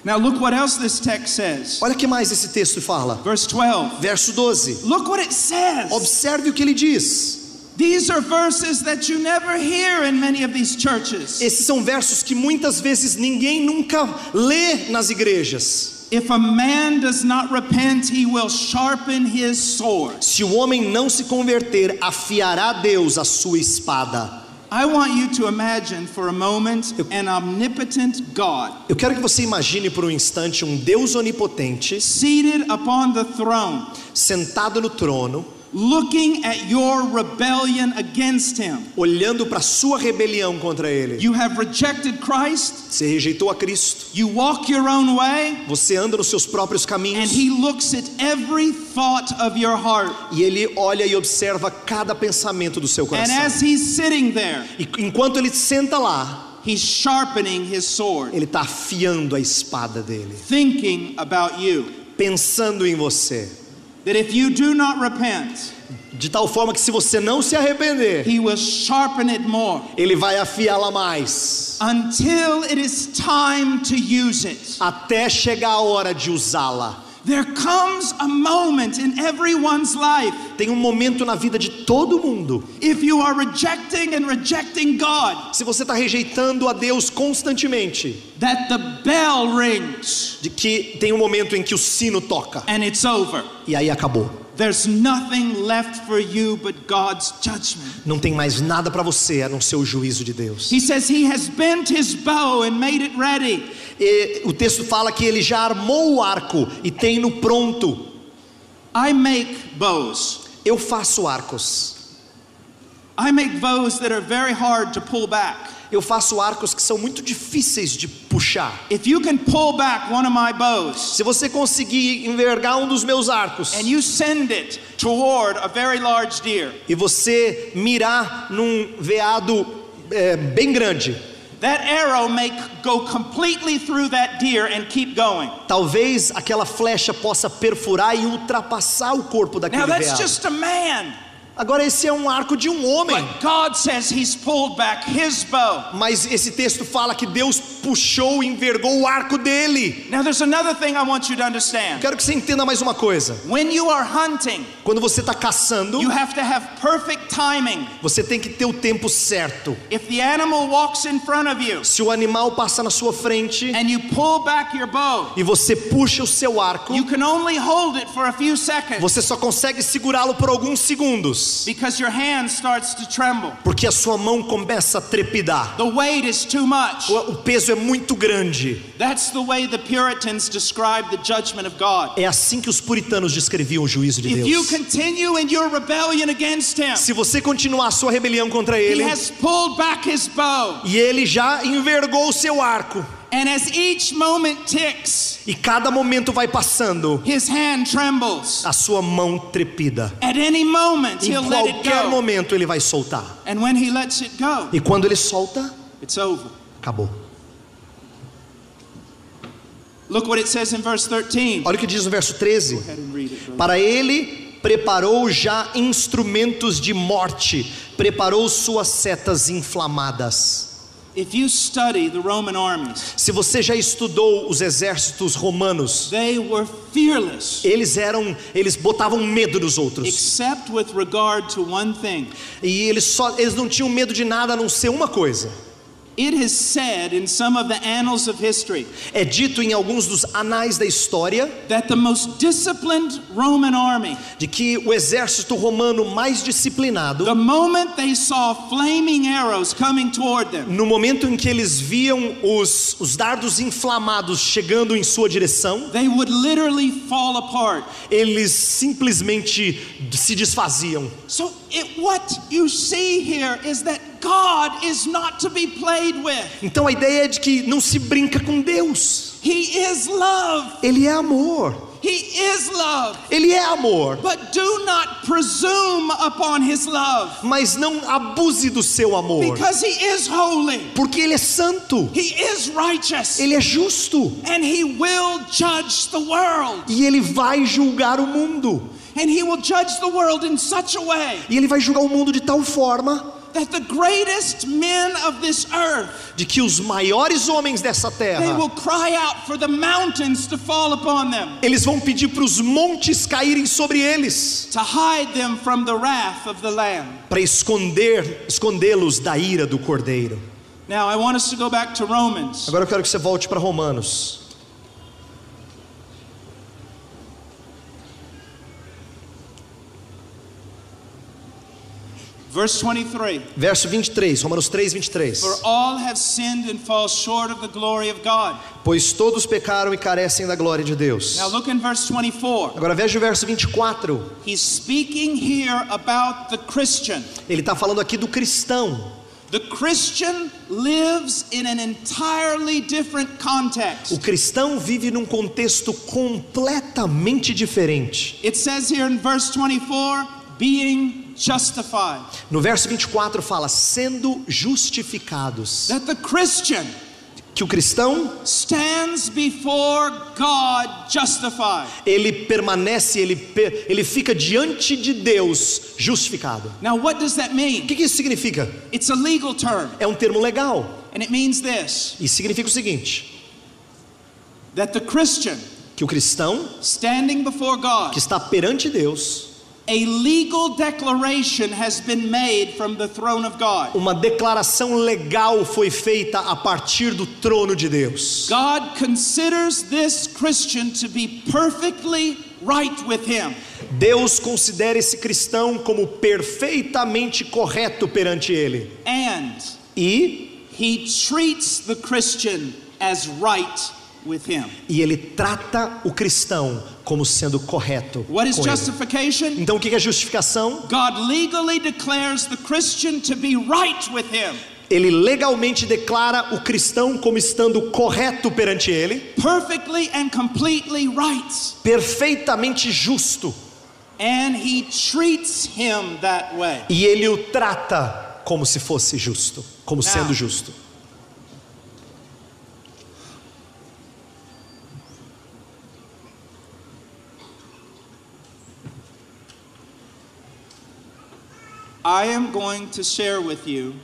Speaker 3: Now look what else this text says.
Speaker 2: Olha o que mais esse texto fala.
Speaker 3: Verse 12.
Speaker 2: Verso 12.
Speaker 3: Look what it says.
Speaker 2: Observe o que ele diz.
Speaker 3: These are verses that you never hear in many of these churches.
Speaker 2: Esses são versos que muitas vezes ninguém nunca lê nas igrejas.
Speaker 3: If a man does not repent, he will sharpen his sword.
Speaker 2: Se o homem não se converter, afiará Deus a sua espada.
Speaker 3: I want you to imagine for a moment an omnipotent God
Speaker 2: Eu quero que você imagine por um instante um Deus onipotente
Speaker 3: seated upon the throne,
Speaker 2: sentado no trono,
Speaker 3: looking at your rebellion against him.
Speaker 2: olhando para a sua rebelião contra ele.
Speaker 3: You have rejected Christ,
Speaker 2: Você rejeitou a Cristo,
Speaker 3: you walk your own way,
Speaker 2: você anda nos seus próprios
Speaker 3: and
Speaker 2: caminhos,
Speaker 3: he looks at every thought of your heart.
Speaker 2: e ele olha e observa cada pensamento do seu
Speaker 3: And
Speaker 2: coração.
Speaker 3: as he's sitting there,
Speaker 2: E enquanto ele senta lá,
Speaker 3: he's sharpening his sword,
Speaker 2: ele está afiando a espada dele,
Speaker 3: thinking about you.
Speaker 2: pensando em você.
Speaker 3: That if you do not repent,
Speaker 2: De tal forma que se você não se arrepender,
Speaker 3: he will sharpen it more
Speaker 2: ele vai afiá-la mais,
Speaker 3: until it is time to use it.
Speaker 2: até chegar a hora de usá-la.
Speaker 3: There comes a moment in everyone's life,
Speaker 2: Tem um momento na vida de todo mundo.
Speaker 3: if you are rejecting God,
Speaker 2: Se você está rejeitando a Deus constantemente,
Speaker 3: that the bell rings
Speaker 2: de que tem um momento em que o sino toca
Speaker 3: and it's over.
Speaker 2: e aí acabou.
Speaker 3: There's nothing left for you but God's judgment.
Speaker 2: Não tem mais nada para você a não ser o juízo de Deus.
Speaker 3: He says he has bent his bow and made it ready.
Speaker 2: E o texto fala que ele já armou o arco e tem no pronto.
Speaker 3: I make bows.
Speaker 2: Eu faço arcos.
Speaker 3: I make bows that are very hard to pull back.
Speaker 2: Eu faço arcos que são muito difíceis de puxar.
Speaker 3: If you can pull back one of my bows
Speaker 2: Se você conseguir envergar um dos meus arcos
Speaker 3: and you send it toward a very large deer,
Speaker 2: e você mirar num veado bem grande,
Speaker 3: that arrow may go completely through that deer and keep going.
Speaker 2: talvez aquela flecha possa perfurar e ultrapassar o corpo daquele
Speaker 3: Now that's
Speaker 2: veado.
Speaker 3: just a man.
Speaker 2: Agora esse é um arco de um homem.
Speaker 3: But God says he's pulled back his bow.
Speaker 2: Mas esse texto fala que Deus puxou e envergou o arco dele.
Speaker 3: Now there's another thing I want you to understand.
Speaker 2: Quero que você entenda mais uma coisa.
Speaker 3: When you are hunting,
Speaker 2: Quando você está caçando,
Speaker 3: you have to have perfect timing.
Speaker 2: você tem que ter o tempo certo.
Speaker 3: If the animal walks in front of you
Speaker 2: Se o animal passa na sua frente
Speaker 3: and you pull back your bow,
Speaker 2: e você puxa o seu arco,
Speaker 3: you can only hold it for a few seconds
Speaker 2: você só consegue segurá-lo por alguns segundos,
Speaker 3: because your hand starts to tremble.
Speaker 2: porque a sua mão começa a trepidar.
Speaker 3: The weight is too much.
Speaker 2: O peso é muito grande.
Speaker 3: That's the way the Puritans describe the judgment of God.
Speaker 2: É assim que os puritanos descreviam o juízo de
Speaker 3: If you
Speaker 2: Deus.
Speaker 3: continue in your rebellion against him,
Speaker 2: Se você continuar a sua rebelião contra
Speaker 3: he
Speaker 2: ele,
Speaker 3: has pulled back his bow.
Speaker 2: e ele já envergou o seu arco,
Speaker 3: And as each moment ticks,
Speaker 2: e cada momento vai passando,
Speaker 3: his hand trembles.
Speaker 2: a sua mão trepida.
Speaker 3: At any moment,
Speaker 2: Em
Speaker 3: he'll let it
Speaker 2: qualquer
Speaker 3: go.
Speaker 2: momento ele vai soltar.
Speaker 3: And when he lets it go,
Speaker 2: E quando ele solta,
Speaker 3: it's over.
Speaker 2: acabou.
Speaker 3: Look what it says in verse 13.
Speaker 2: Olha o que diz no verso 13.
Speaker 3: Go ahead and read it, brother.
Speaker 2: Para ele preparou já instrumentos de morte, preparou suas setas inflamadas.
Speaker 3: If you study the Roman armies,
Speaker 2: Se você já estudou os exércitos romanos,
Speaker 3: they were fearless,
Speaker 2: eles botavam medo nos outros.
Speaker 3: except with regard to one thing.
Speaker 2: E eles não tinham medo de nada a não ser uma coisa.
Speaker 3: It is said in some of the annals of history
Speaker 2: É dito em alguns dos anais da história
Speaker 3: that the most disciplined Roman army,
Speaker 2: de que o exército romano mais disciplinado,
Speaker 3: the moment they saw flaming arrows coming toward them,
Speaker 2: no momento em que eles viam os dardos inflamados chegando em sua direção,
Speaker 3: they would literally fall apart.
Speaker 2: eles simplesmente se desfaziam.
Speaker 3: So what you see here is that God is not to be played with.
Speaker 2: Então a ideia é de que não se brinca com Deus.
Speaker 3: He is love.
Speaker 2: Ele é amor.
Speaker 3: He is love.
Speaker 2: Ele é amor.
Speaker 3: But do not presume upon his love,
Speaker 2: Mas não abuse do seu amor,
Speaker 3: because he is holy.
Speaker 2: porque Ele é santo,
Speaker 3: He is righteous.
Speaker 2: Ele é justo,
Speaker 3: And he will judge the world.
Speaker 2: e Ele vai julgar o mundo.
Speaker 3: And he will judge the world in such a way
Speaker 2: E Ele vai julgar o mundo de tal forma
Speaker 3: that the greatest men of this earth,
Speaker 2: de que os maiores homens dessa
Speaker 3: they
Speaker 2: terra,
Speaker 3: will cry out for the mountains to fall upon them,
Speaker 2: eles vão pedir para os montes caírem sobre eles,
Speaker 3: to hide them from the wrath of the Lamb.
Speaker 2: para escondê-los da ira do Cordeiro.
Speaker 3: Now I want us to go back to Romans.
Speaker 2: Agora eu quero que você volte para Romanos.
Speaker 3: Verse 23.
Speaker 2: Verso 23, Romanos 3, 23.
Speaker 3: For all have sinned and fall short of the glory of God.
Speaker 2: Pois todos pecaram e carecem da glória de Deus.
Speaker 3: Now look in verse 24.
Speaker 2: Agora veja o verso 24.
Speaker 3: He's speaking here about the Christian.
Speaker 2: Ele está falando aqui do cristão.
Speaker 3: The Christian lives in an entirely different context.
Speaker 2: O cristão vive num contexto completamente diferente.
Speaker 3: It says here in verse 24, being justified.
Speaker 2: No verso 24 fala, sendo justificados.
Speaker 3: That the Christian
Speaker 2: Que o cristão,
Speaker 3: stands before God justified.
Speaker 2: ele permanece, ele fica diante de Deus justificado.
Speaker 3: Now what does that
Speaker 2: O
Speaker 3: mean?
Speaker 2: que isso significa?
Speaker 3: It's a legal term,
Speaker 2: É um termo legal.
Speaker 3: and it means this,
Speaker 2: E significa o seguinte,
Speaker 3: that the Christian
Speaker 2: que o cristão
Speaker 3: standing before God,
Speaker 2: que está perante Deus,
Speaker 3: a legal declaration has been made from the throne of God.
Speaker 2: uma declaração legal foi feita a partir do trono de Deus.
Speaker 3: God considers this Christian to be perfectly right with him.
Speaker 2: Deus considera esse cristão como perfeitamente correto perante Ele.
Speaker 3: And
Speaker 2: E
Speaker 3: he treats the Christian as right with him.
Speaker 2: Ele trata o cristão como sendo correto
Speaker 3: What is
Speaker 2: com ele.
Speaker 3: justification?
Speaker 2: Então o que é justificação?
Speaker 3: God legally declares the Christian to be right with him.
Speaker 2: Ele legalmente declara o cristão como estando correto perante Ele,
Speaker 3: Perfectly and completely right.
Speaker 2: perfeitamente justo.
Speaker 3: And he treats him that way.
Speaker 2: E Ele o trata como se fosse justo, como sendo justo.
Speaker 3: I am going to share with you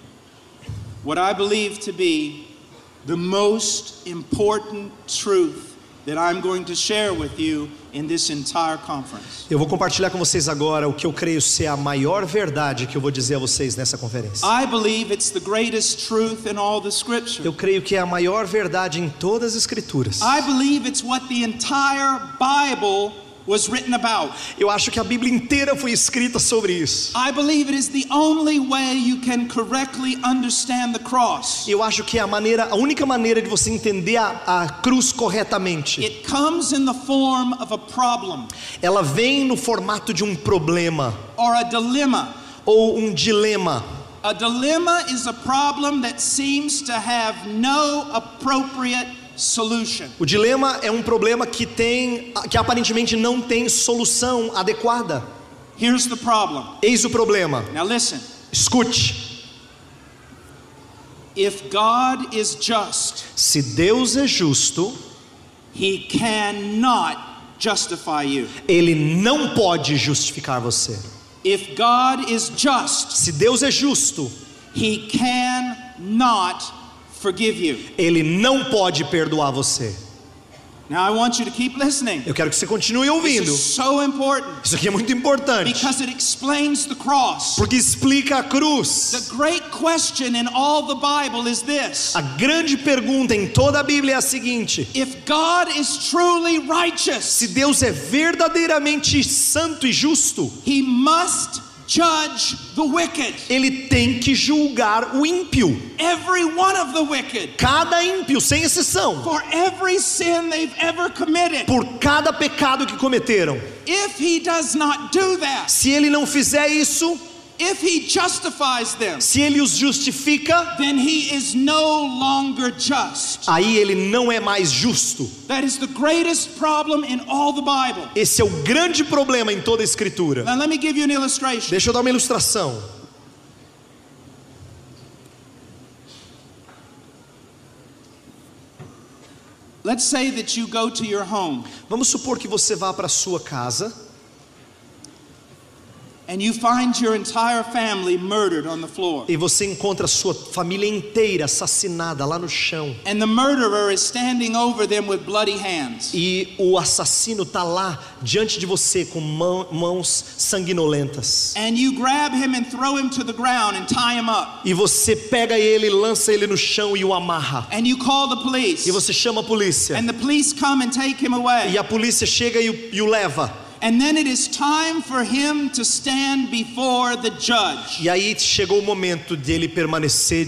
Speaker 3: what I believe to be the most important truth that I'm going to share with you in this entire conference.
Speaker 2: Eu vou compartilhar com vocês agora o que eu creio ser a maior verdade que eu vou dizer a vocês nessa conferência.
Speaker 3: I believe it's the greatest truth in all the scripture.
Speaker 2: Eu creio que é a maior verdade em todas as escrituras.
Speaker 3: I believe it's what the entire Bible was written about.
Speaker 2: Eu acho que a Bíblia inteira foi escrita sobre isso.
Speaker 3: I believe it is the only way you can correctly understand the cross.
Speaker 2: Eu acho que é a única maneira de você entender a cruz corretamente.
Speaker 3: It comes in the form of a problem
Speaker 2: Ela vem no formato de um problema
Speaker 3: or a dilemma.
Speaker 2: ou um dilema.
Speaker 3: A dilemma is a problem that seems to have no appropriate solution.
Speaker 2: O dilema é um problema que aparentemente não tem solução adequada.
Speaker 3: Here's the problem.
Speaker 2: Eis o problema.
Speaker 3: Now listen.
Speaker 2: Escute.
Speaker 3: If God is just,
Speaker 2: Se Deus é justo,
Speaker 3: he cannot justify you.
Speaker 2: Ele não pode justificar você.
Speaker 3: If God is just,
Speaker 2: Se Deus é justo,
Speaker 3: He cannot forgive you.
Speaker 2: Ele não pode perdoar você.
Speaker 3: Now I want you to keep listening.
Speaker 2: Eu quero que você continue
Speaker 3: This
Speaker 2: ouvindo.
Speaker 3: is so important
Speaker 2: Isso aqui é muito importante,
Speaker 3: because it explains the cross.
Speaker 2: porque explica a cruz.
Speaker 3: The great question in all the Bible is this:
Speaker 2: A grande pergunta em toda a Bíblia é a seguinte:
Speaker 3: if God is truly righteous,
Speaker 2: se Deus é verdadeiramente santo e justo,
Speaker 3: He must judge the wicked.
Speaker 2: Ele tem que julgar o ímpio.
Speaker 3: Every one of the wicked.
Speaker 2: Cada ímpio, sem exceção.
Speaker 3: For every sin they've ever committed.
Speaker 2: Por cada pecado que cometeram.
Speaker 3: If He does not do that,
Speaker 2: Se Ele não fizer isso,
Speaker 3: if He justifies them,
Speaker 2: se Ele os justifica,
Speaker 3: then He is no longer just.
Speaker 2: aí Ele não é mais justo.
Speaker 3: That is the greatest problem in all the Bible.
Speaker 2: Esse é o grande problema em toda a Escritura.
Speaker 3: Now let me give you an illustration.
Speaker 2: Deixa eu dar uma ilustração.
Speaker 3: Let's say that you go to your home
Speaker 2: Vamos supor que você vá para a sua casa
Speaker 3: and you find your entire family murdered on the floor.
Speaker 2: e você encontra a sua família inteira assassinada lá no chão.
Speaker 3: And the murderer is standing over them with bloody hands.
Speaker 2: E o assassino está lá diante de você com mãos sanguinolentas.
Speaker 3: And you grab him and throw him to the ground and tie him up.
Speaker 2: E você pega ele, lança ele no chão e o amarra.
Speaker 3: And you call the police.
Speaker 2: E você chama a polícia.
Speaker 3: And the police come and take him away.
Speaker 2: E a polícia chega e o leva.
Speaker 3: And then it is time for him to stand before the judge.
Speaker 2: E aí chegou o momento dele permanecer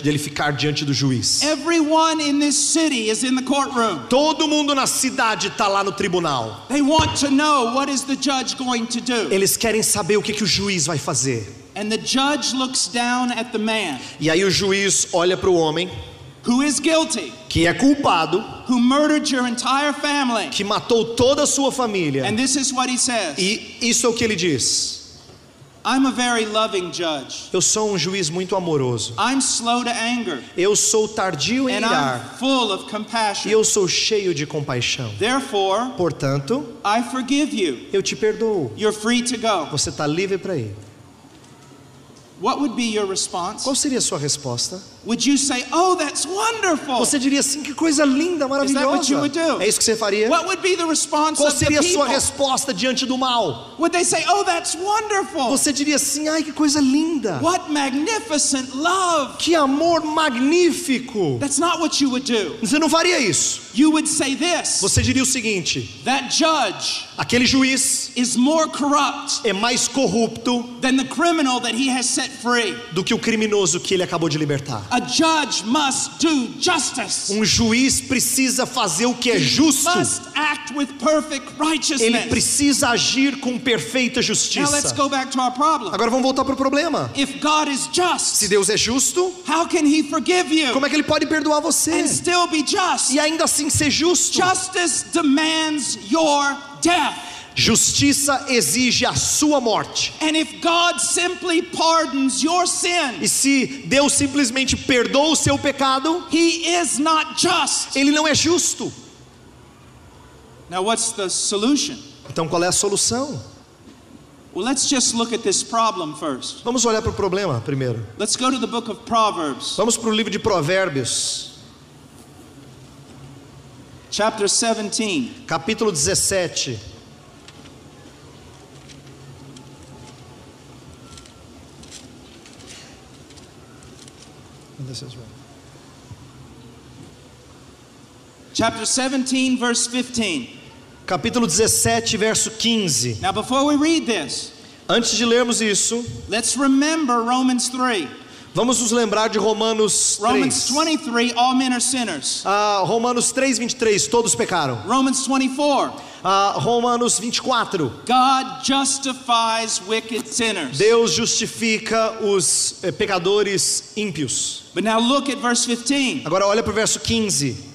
Speaker 2: dele ficar diante do juiz.
Speaker 3: Everyone in this city is in the courtroom.
Speaker 2: Todo mundo na cidade está lá no tribunal.
Speaker 3: They want to know what is the judge going to do.
Speaker 2: Eles querem saber o que o juiz vai fazer.
Speaker 3: And the judge looks down at the man
Speaker 2: E aí o juiz olha para o homem
Speaker 3: who is guilty,
Speaker 2: que é culpado,
Speaker 3: who murdered your entire family.
Speaker 2: que matou toda a sua família.
Speaker 3: And this is what he says:
Speaker 2: E isso é o que ele diz:
Speaker 3: I'm a very loving judge.
Speaker 2: eu sou um juiz muito amoroso.
Speaker 3: I'm slow to anger.
Speaker 2: Eu sou tardio em
Speaker 3: And
Speaker 2: irar.
Speaker 3: I'm full of
Speaker 2: E
Speaker 3: compassion.
Speaker 2: eu sou cheio de compaixão.
Speaker 3: Therefore,
Speaker 2: Portanto,
Speaker 3: I forgive you.
Speaker 2: eu te perdoo.
Speaker 3: You're free to go.
Speaker 2: Você está livre para ir.
Speaker 3: What would be your response?
Speaker 2: Qual seria a sua resposta?
Speaker 3: Would you say, "Oh, that's wonderful"?
Speaker 2: Você diria assim: que coisa linda,
Speaker 3: Is that what you would
Speaker 2: maravilhosa.
Speaker 3: do?
Speaker 2: É isso que você faria?
Speaker 3: What would be the response
Speaker 2: Qual
Speaker 3: of the
Speaker 2: seria a sua
Speaker 3: people?
Speaker 2: resposta diante do mal?
Speaker 3: Would they say, "Oh, that's wonderful"?
Speaker 2: Você diria assim: ai, que coisa linda.
Speaker 3: What magnificent love.
Speaker 2: Que amor magnífico.
Speaker 3: That's not what you would do.
Speaker 2: Você não faria isso.
Speaker 3: You would say this:
Speaker 2: Você diria o seguinte:
Speaker 3: that judge
Speaker 2: aquele juiz
Speaker 3: is more corrupt
Speaker 2: é mais corrupto
Speaker 3: than the criminal that he has set free.
Speaker 2: do que o criminoso que ele acabou de libertar.
Speaker 3: A judge must do justice.
Speaker 2: Um juiz precisa fazer o que é justo.
Speaker 3: Must act with perfect
Speaker 2: Ele
Speaker 3: righteousness.
Speaker 2: precisa agir com perfeita
Speaker 3: Now let's
Speaker 2: justiça.
Speaker 3: go back to our problem.
Speaker 2: Agora vamos voltar para o problema.
Speaker 3: If God is
Speaker 2: Se
Speaker 3: just,
Speaker 2: Deus é justo,
Speaker 3: how can He forgive you
Speaker 2: como é que Ele pode perdoar você?
Speaker 3: and still be just?
Speaker 2: E ainda assim ser justo?
Speaker 3: Justice demands your death.
Speaker 2: Justiça exige a sua morte.
Speaker 3: And if God simply pardons your sin,
Speaker 2: E se Deus simplesmente perdoa o seu pecado,
Speaker 3: He is not just.
Speaker 2: Ele não é justo.
Speaker 3: Now what's the solution?
Speaker 2: Então qual é a solução?
Speaker 3: Well, let's just look at this problem first.
Speaker 2: Vamos olhar para o problema primeiro.
Speaker 3: Let's go to the book of Proverbs,
Speaker 2: Vamos para o livro de Provérbios,
Speaker 3: chapter 17.
Speaker 2: capítulo 17.
Speaker 3: Chapter 17, verse 15.
Speaker 2: Capítulo 17, verso 15.
Speaker 3: Now before we read this,
Speaker 2: Antes de lermos isso,
Speaker 3: let's remember Romans 3.
Speaker 2: vamos nos lembrar de Romanos 3.
Speaker 3: Romans 23, all men are sinners.
Speaker 2: Romanos 3:23, todos pecaram.
Speaker 3: Romans 24,
Speaker 2: Romanos 24,
Speaker 3: God justifies wicked sinners.
Speaker 2: Deus justifica os pecadores ímpios.
Speaker 3: But now look at verse 15.
Speaker 2: Agora olha para o verso 15.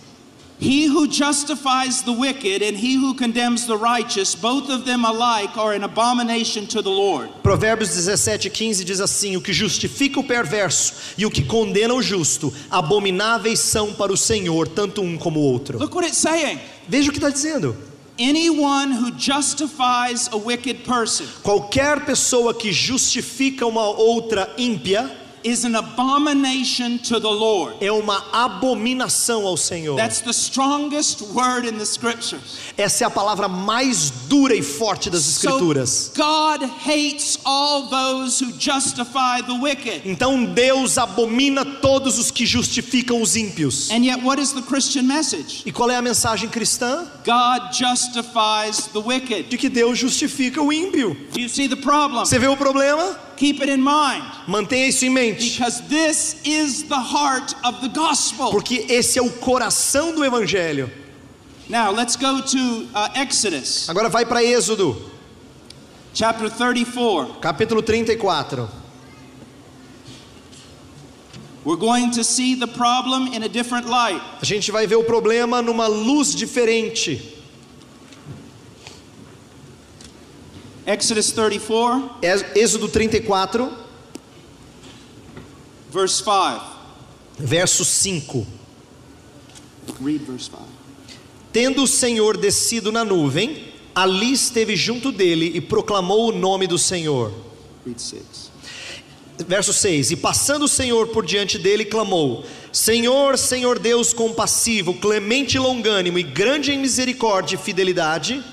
Speaker 3: He who justifies the wicked and he who condemns the righteous, both of them alike are an abomination to the Lord.
Speaker 2: Provérbios 17:15 diz assim: o que justifica o perverso e o que condena o justo, abomináveis são para o Senhor, tanto um como o outro.
Speaker 3: Look what it's saying.
Speaker 2: Veja o que está dizendo.
Speaker 3: anyone who justifies a wicked person
Speaker 2: Qualquer pessoa que justifica uma outra ímpia
Speaker 3: is an abomination to the Lord.
Speaker 2: é uma abominação ao Senhor.
Speaker 3: That's the strongest word in the scriptures.
Speaker 2: Essa é a palavra mais dura e forte das Escrituras.
Speaker 3: So God hates all those who justify the wicked.
Speaker 2: Então Deus abomina todos os que justificam os ímpios.
Speaker 3: And yet what is the Christian message?
Speaker 2: E qual é a mensagem cristã?
Speaker 3: God justifies the wicked.
Speaker 2: De que Deus justifica o ímpio.
Speaker 3: Do you see the problem?
Speaker 2: Você vê o problema?
Speaker 3: Keep it in mind.
Speaker 2: Mantenha isso em mente.
Speaker 3: Because this is the heart of the gospel.
Speaker 2: Porque esse é o coração do Evangelho.
Speaker 3: Now let's go to Exodus.
Speaker 2: Agora vai para Êxodo,
Speaker 3: Chapter 34.
Speaker 2: capítulo 34.
Speaker 3: We're going to see the problem in a different light.
Speaker 2: A gente vai ver o problema numa luz diferente.
Speaker 3: Exodus 34,
Speaker 2: Êxodo 34,
Speaker 3: verse 5.
Speaker 2: verso 5.
Speaker 3: Read verse 5.
Speaker 2: Tendo o Senhor descido na nuvem, ali esteve junto dele e proclamou o nome do Senhor.
Speaker 3: Read 6.
Speaker 2: Verso 6: E passando o Senhor por diante dele, clamou: Senhor, Senhor Deus compassivo, clemente e longânimo e grande em misericórdia e fidelidade,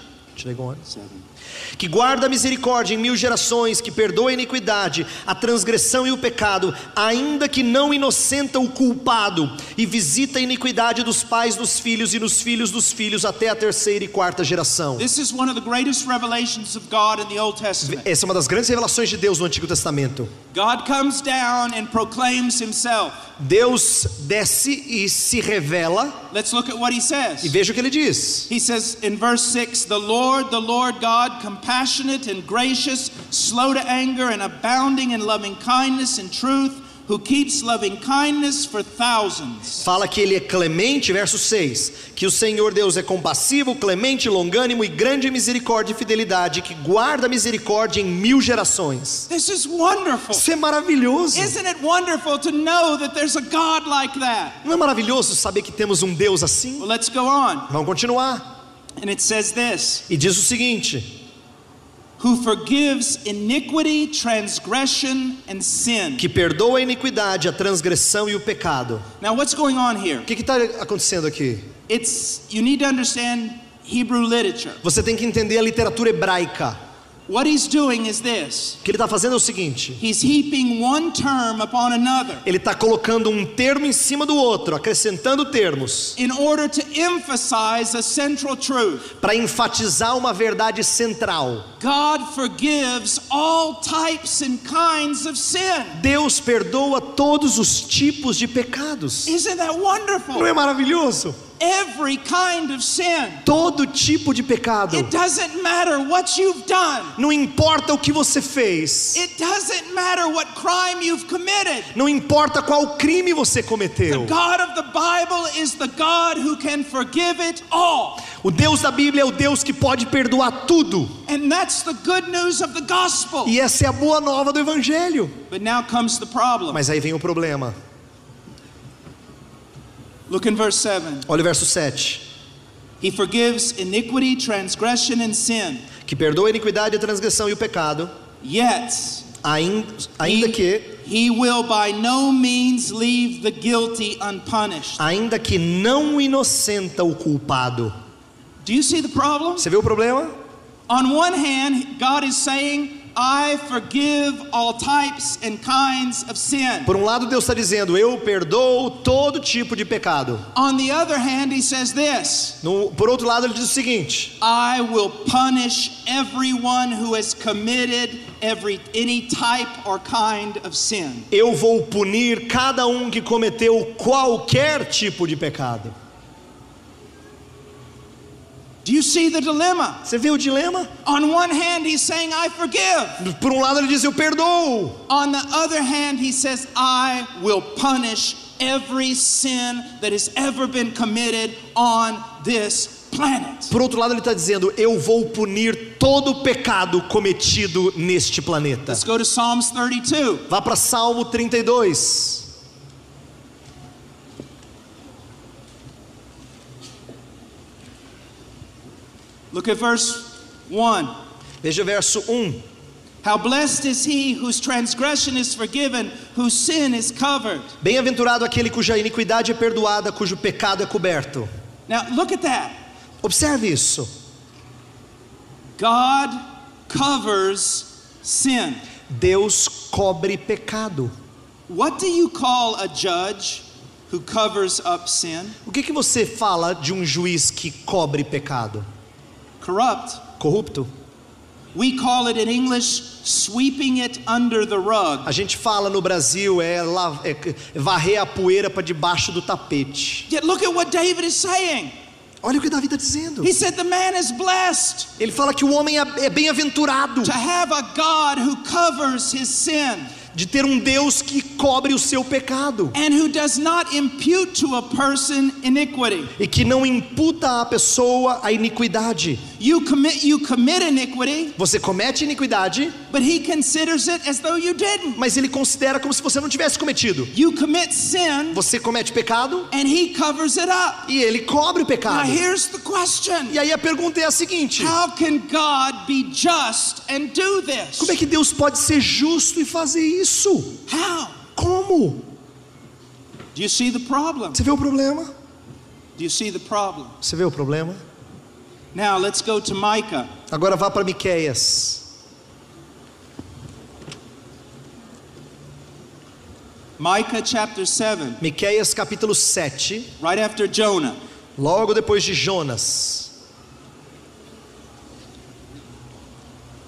Speaker 2: que guarda a misericórdia em 1000 gerações, que perdoa a iniquidade, a transgressão e o pecado, ainda que não inocenta o culpado, e visita a iniquidade dos pais dos filhos e nos filhos dos filhos até a 3ª e 4ª geração.
Speaker 3: This is one of the greatest revelations of God in the Old Testament.
Speaker 2: Essa é uma das grandes revelações de Deus no Antigo Testamento.
Speaker 3: God comes down and proclaims himself.
Speaker 2: Deus desce e se revela.
Speaker 3: Let's look at what he
Speaker 2: E
Speaker 3: says.
Speaker 2: veja o que ele diz.
Speaker 3: He says in verse 6, the Lord God, compassionate and gracious, slow to anger and abounding in loving kindness and truth, who keeps loving kindness for thousands.
Speaker 2: Fala que ele é clemente, verso 6, que o Senhor Deus é compassivo, clemente, longânimo e grande em misericórdia e fidelidade, que guarda a misericórdia em 1000 gerações.
Speaker 3: This is wonderful.
Speaker 2: Isso é maravilhoso.
Speaker 3: Isn't it wonderful to know that there's a God like that?
Speaker 2: Não é maravilhoso saber que temos um Deus assim?
Speaker 3: Well, let's go on.
Speaker 2: Vamos continuar.
Speaker 3: And it says this,
Speaker 2: E diz o seguinte:
Speaker 3: who forgives iniquity, transgression and sin.
Speaker 2: que perdoa a iniquidade, a transgressão e o pecado.
Speaker 3: Now what's going on here?
Speaker 2: O que está acontecendo aqui?
Speaker 3: You need to understand Hebrew literature.
Speaker 2: Você tem que entender a literatura hebraica.
Speaker 3: What he's doing is this.
Speaker 2: O que ele está fazendo é o seguinte:
Speaker 3: He's heaping one term upon another
Speaker 2: ele está colocando um termo em cima do outro, acrescentando termos,
Speaker 3: in order to emphasize a central truth.
Speaker 2: para enfatizar uma verdade central.
Speaker 3: God forgives all types and kinds of sin.
Speaker 2: Deus perdoa todos os tipos de pecados.
Speaker 3: Isn't that
Speaker 2: Não
Speaker 3: wonderful?
Speaker 2: é maravilhoso?
Speaker 3: Every kind of sin.
Speaker 2: Todo tipo de pecado.
Speaker 3: It doesn't matter what you've done.
Speaker 2: Não importa o que você fez.
Speaker 3: It doesn't matter what crime you've committed.
Speaker 2: Não importa qual crime você
Speaker 3: The
Speaker 2: cometeu.
Speaker 3: God of the Bible is the God who can forgive it all.
Speaker 2: O Deus da Bíblia é o Deus que pode perdoar tudo.
Speaker 3: And that's the good news of the gospel.
Speaker 2: E essa é a boa nova do Evangelho.
Speaker 3: But now comes the problem.
Speaker 2: Mas aí vem o problema.
Speaker 3: Look in verse 7.
Speaker 2: Olha o verso 7.
Speaker 3: He forgives iniquity, transgression and sin.
Speaker 2: Que perdoa a iniquidade, a transgressão e o pecado.
Speaker 3: Yet
Speaker 2: Ainda que
Speaker 3: he will by no means leave the guilty unpunished.
Speaker 2: ainda que não inocenta o culpado.
Speaker 3: Do you see the problem?
Speaker 2: Você vê o problema?
Speaker 3: On one hand, God is saying, I forgive all types and kinds of sin.
Speaker 2: Por um lado, Deus está dizendo: eu perdoo todo tipo de pecado.
Speaker 3: On the other hand, he says this,
Speaker 2: Por outro lado, ele diz o seguinte:
Speaker 3: I will punish everyone who has committed any type or kind of sin.
Speaker 2: eu vou punir cada um que cometeu qualquer tipo de pecado.
Speaker 3: Do you see the dilemma?
Speaker 2: Você vê o dilema?
Speaker 3: On one hand, he's saying, I forgive.
Speaker 2: Por um lado, ele diz: eu perdoo.
Speaker 3: On the other hand, he says, I will punish every sin that has ever been committed on this planet.
Speaker 2: Por outro lado, ele está dizendo: eu vou punir todo o pecado cometido neste planeta.
Speaker 3: Let's go to Psalms 32.
Speaker 2: Vá para Salmo 32.
Speaker 3: Look at verse 1.
Speaker 2: Veja o verso 1.
Speaker 3: How blessed is he whose transgression is forgiven, whose sin is covered.
Speaker 2: Bem-aventurado aquele cuja iniquidade é perdoada, cujo pecado é coberto.
Speaker 3: Now look at that.
Speaker 2: Observe isso.
Speaker 3: God covers sin.
Speaker 2: Deus cobre pecado.
Speaker 3: What do you call a judge who covers up sin?
Speaker 2: O que você fala de um juiz que cobre pecado?
Speaker 3: Corrupt.
Speaker 2: Corrupto?
Speaker 3: We call it in English sweeping it under the rug.
Speaker 2: A gente fala no Brasil varrer a poeira para debaixo do tapete.
Speaker 3: Yet look at what David is saying.
Speaker 2: Olha o que Davi está dizendo.
Speaker 3: He said the man is blessed
Speaker 2: Ele fala que o homem é bem-aventurado
Speaker 3: to have a God who covers his sin
Speaker 2: de ter um Deus que cobre o seu pecado
Speaker 3: and who does not impute to a person iniquity.
Speaker 2: e que não imputa à pessoa a iniquidade.
Speaker 3: You commit iniquity,
Speaker 2: Você comete iniquidade,
Speaker 3: but he considers it as though you didn't.
Speaker 2: mas ele considera como se você não tivesse cometido.
Speaker 3: You commit sin
Speaker 2: Você comete pecado
Speaker 3: and he covers it up.
Speaker 2: e ele cobre o
Speaker 3: Now
Speaker 2: pecado.
Speaker 3: here's the question.
Speaker 2: E aí a pergunta é a seguinte:
Speaker 3: How can God be just and do this?
Speaker 2: como é que Deus pode ser justo e fazer isso?
Speaker 3: How?
Speaker 2: Como?
Speaker 3: Do you see the problem?
Speaker 2: Você vê o problema?
Speaker 3: Do you see the problem?
Speaker 2: Você vê o problema?
Speaker 3: Now let's go to Micah.
Speaker 2: Agora vá para Miqueias.
Speaker 3: Micah chapter 7,
Speaker 2: Miqueias capítulo 7,
Speaker 3: right after Jonah.
Speaker 2: logo depois de Jonas.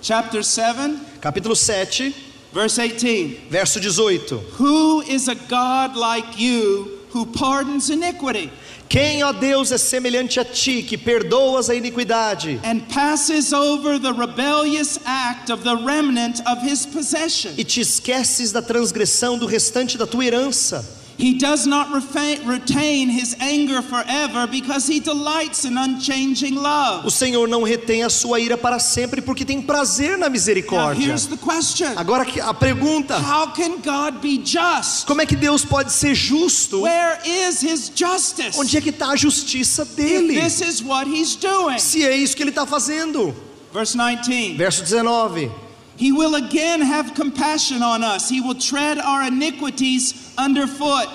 Speaker 3: Chapter 7,
Speaker 2: Capítulo 7,
Speaker 3: verse 18.
Speaker 2: verso 18.
Speaker 3: Who is a God like you who pardons iniquity
Speaker 2: Quem, ó Deus, é semelhante a ti, que perdoas a iniquidade
Speaker 3: and passes over the rebellious act of the remnant of his possession?
Speaker 2: e te esqueces da transgressão do restante da tua herança?
Speaker 3: He does not retain his anger forever because he delights in unchanging love.
Speaker 2: O Senhor não retém a sua ira para sempre, porque tem prazer na
Speaker 3: Now
Speaker 2: misericórdia.
Speaker 3: here's the question.
Speaker 2: Agora a pergunta:
Speaker 3: How can God be just?
Speaker 2: como é que Deus pode ser justo?
Speaker 3: Where is his justice?
Speaker 2: Onde é que está a justiça
Speaker 3: If
Speaker 2: dele?
Speaker 3: this is what he's doing.
Speaker 2: Se é isso que ele está fazendo.
Speaker 3: Verse 19.
Speaker 2: Verso 19.
Speaker 3: He will again have compassion on us. He will tread our iniquities underfoot.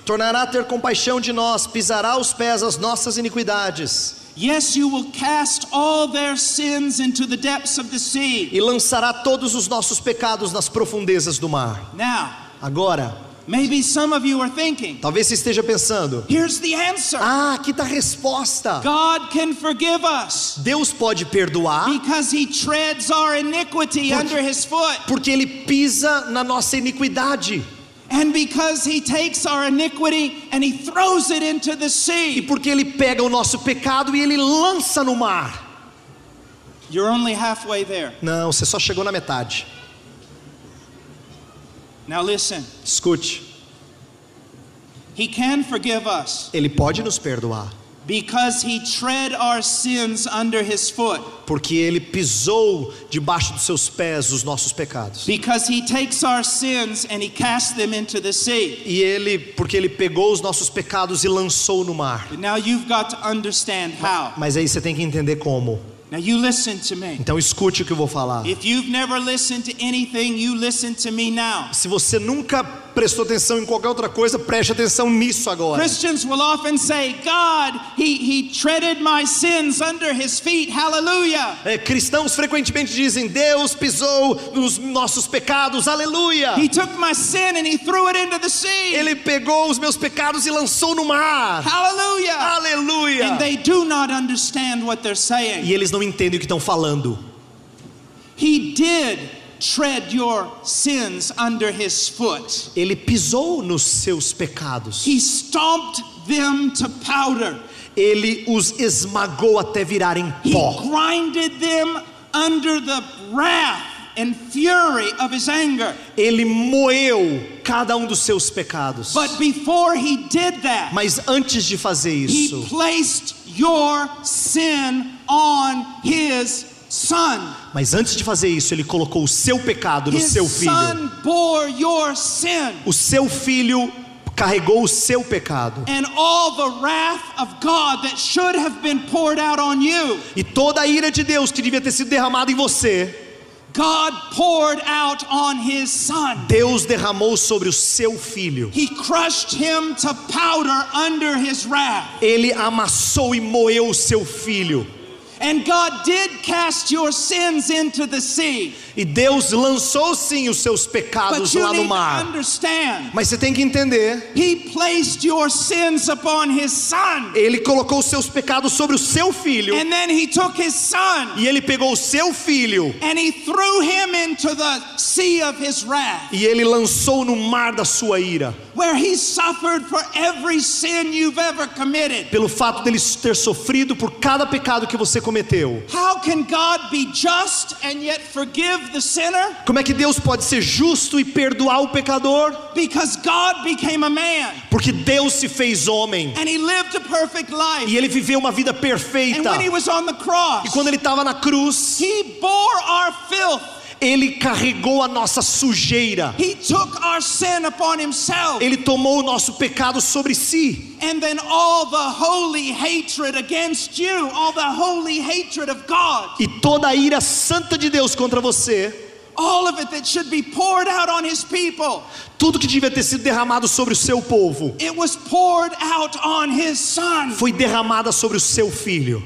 Speaker 2: Tornará a ter compaixão de nós, pisará aos pés as nossas iniquidades.
Speaker 3: Yes, you will cast all their sins into the depths of the sea.
Speaker 2: E lançará todos os nossos pecados nas profundezas do mar.
Speaker 3: Now,
Speaker 2: Agora,
Speaker 3: maybe some of you are thinking,
Speaker 2: talvez você esteja pensando:
Speaker 3: here's the answer.
Speaker 2: aqui está a resposta.
Speaker 3: God can forgive us
Speaker 2: Deus pode perdoar
Speaker 3: because he treads our iniquity under his foot.
Speaker 2: porque ele pisa na nossa iniquidade.
Speaker 3: And because he takes our iniquity and he throws it into the
Speaker 2: E
Speaker 3: sea.
Speaker 2: porque ele pega o nosso pecado e ele lança no mar.
Speaker 3: You're only halfway there.
Speaker 2: Não, você só chegou na metade.
Speaker 3: Now listen.
Speaker 2: Escute,
Speaker 3: He can forgive us
Speaker 2: ele pode nos perdoar
Speaker 3: because he tread our sins under his foot.
Speaker 2: porque ele pisou debaixo dos seus pés os nossos pecados.
Speaker 3: Because he takes our sins and he casts them into the sea.
Speaker 2: E porque ele pegou os nossos pecados e lançou no mar.
Speaker 3: But now you've got to understand how.
Speaker 2: Mas aí você tem que entender como.
Speaker 3: Now you listen to me.
Speaker 2: Então escute o que eu vou falar.
Speaker 3: If you've never listened to anything, you listen to me now.
Speaker 2: Se você nunca prestou atenção em qualquer outra coisa, preste atenção nisso agora.
Speaker 3: Christians will often say, God, he treaded my sins under his feet. Hallelujah.
Speaker 2: Cristãos frequentemente dizem: Deus pisou nos nossos pecados, aleluia.
Speaker 3: He took my sin and he threw it into the sea.
Speaker 2: Ele pegou os meus pecados e lançou no mar,
Speaker 3: Hallelujah.
Speaker 2: aleluia.
Speaker 3: And they do not understand what they're saying.
Speaker 2: E eles não entendem o que estão falando.
Speaker 3: He did tread your sins under his foot.
Speaker 2: Ele pisou nos seus pecados.
Speaker 3: He stomped them to powder.
Speaker 2: Ele os esmagou até virarem
Speaker 3: He
Speaker 2: pó.
Speaker 3: grinded them under the wrath and fury of his anger.
Speaker 2: Ele moeu cada dos seus pecados.
Speaker 3: But before he did that,
Speaker 2: Mas antes de fazer
Speaker 3: he
Speaker 2: isso,
Speaker 3: placed your sin on his son.
Speaker 2: mas antes de fazer isso, ele colocou o seu pecado no
Speaker 3: His
Speaker 2: seu filho.
Speaker 3: son bore your sin.
Speaker 2: O seu filho carregou o seu pecado.
Speaker 3: And all the wrath of God that should have been poured out on you,
Speaker 2: E toda a ira de Deus que devia ter sido derramada em você,
Speaker 3: God poured out on his son.
Speaker 2: Deus derramou sobre o seu filho.
Speaker 3: He crushed him to powder under his wrath.
Speaker 2: Ele amassou e moeu o seu filho.
Speaker 3: And God did cast your sins into the sea.
Speaker 2: E Deus lançou sim os seus pecados
Speaker 3: But you
Speaker 2: lá no
Speaker 3: need to
Speaker 2: mar.
Speaker 3: understand,
Speaker 2: Mas você tem que entender,
Speaker 3: he placed your sins upon his son.
Speaker 2: Ele colocou os seus pecados sobre o seu filho.
Speaker 3: And then he took his son
Speaker 2: E Ele pegou o seu filho
Speaker 3: and he threw him into the sea of his wrath,
Speaker 2: e Ele lançou no mar da sua ira.
Speaker 3: where he suffered for every sin you've ever committed.
Speaker 2: Pelo fato dele ter sofrido por cada pecado que você cometeu.
Speaker 3: How can God be just and yet forgive the sinner?
Speaker 2: Como é que Deus pode ser justo e perdoar o pecador?
Speaker 3: Because God became a man
Speaker 2: Porque Deus se fez homem
Speaker 3: and he lived a perfect life.
Speaker 2: e Ele viveu uma vida
Speaker 3: And
Speaker 2: perfeita.
Speaker 3: when he was on the cross,
Speaker 2: E quando Ele estava na cruz,
Speaker 3: he bore our filth.
Speaker 2: Ele carregou a nossa sujeira.
Speaker 3: He took our sin upon himself.
Speaker 2: Ele tomou o nosso pecado sobre si.
Speaker 3: And then all the holy hatred against you, all the holy hatred of God,
Speaker 2: E toda a ira santa de Deus contra você,
Speaker 3: all of it that should be poured out on his people,
Speaker 2: tudo que devia ter sido derramado sobre o seu povo,
Speaker 3: it was poured out on his son.
Speaker 2: foi derramada sobre o seu filho.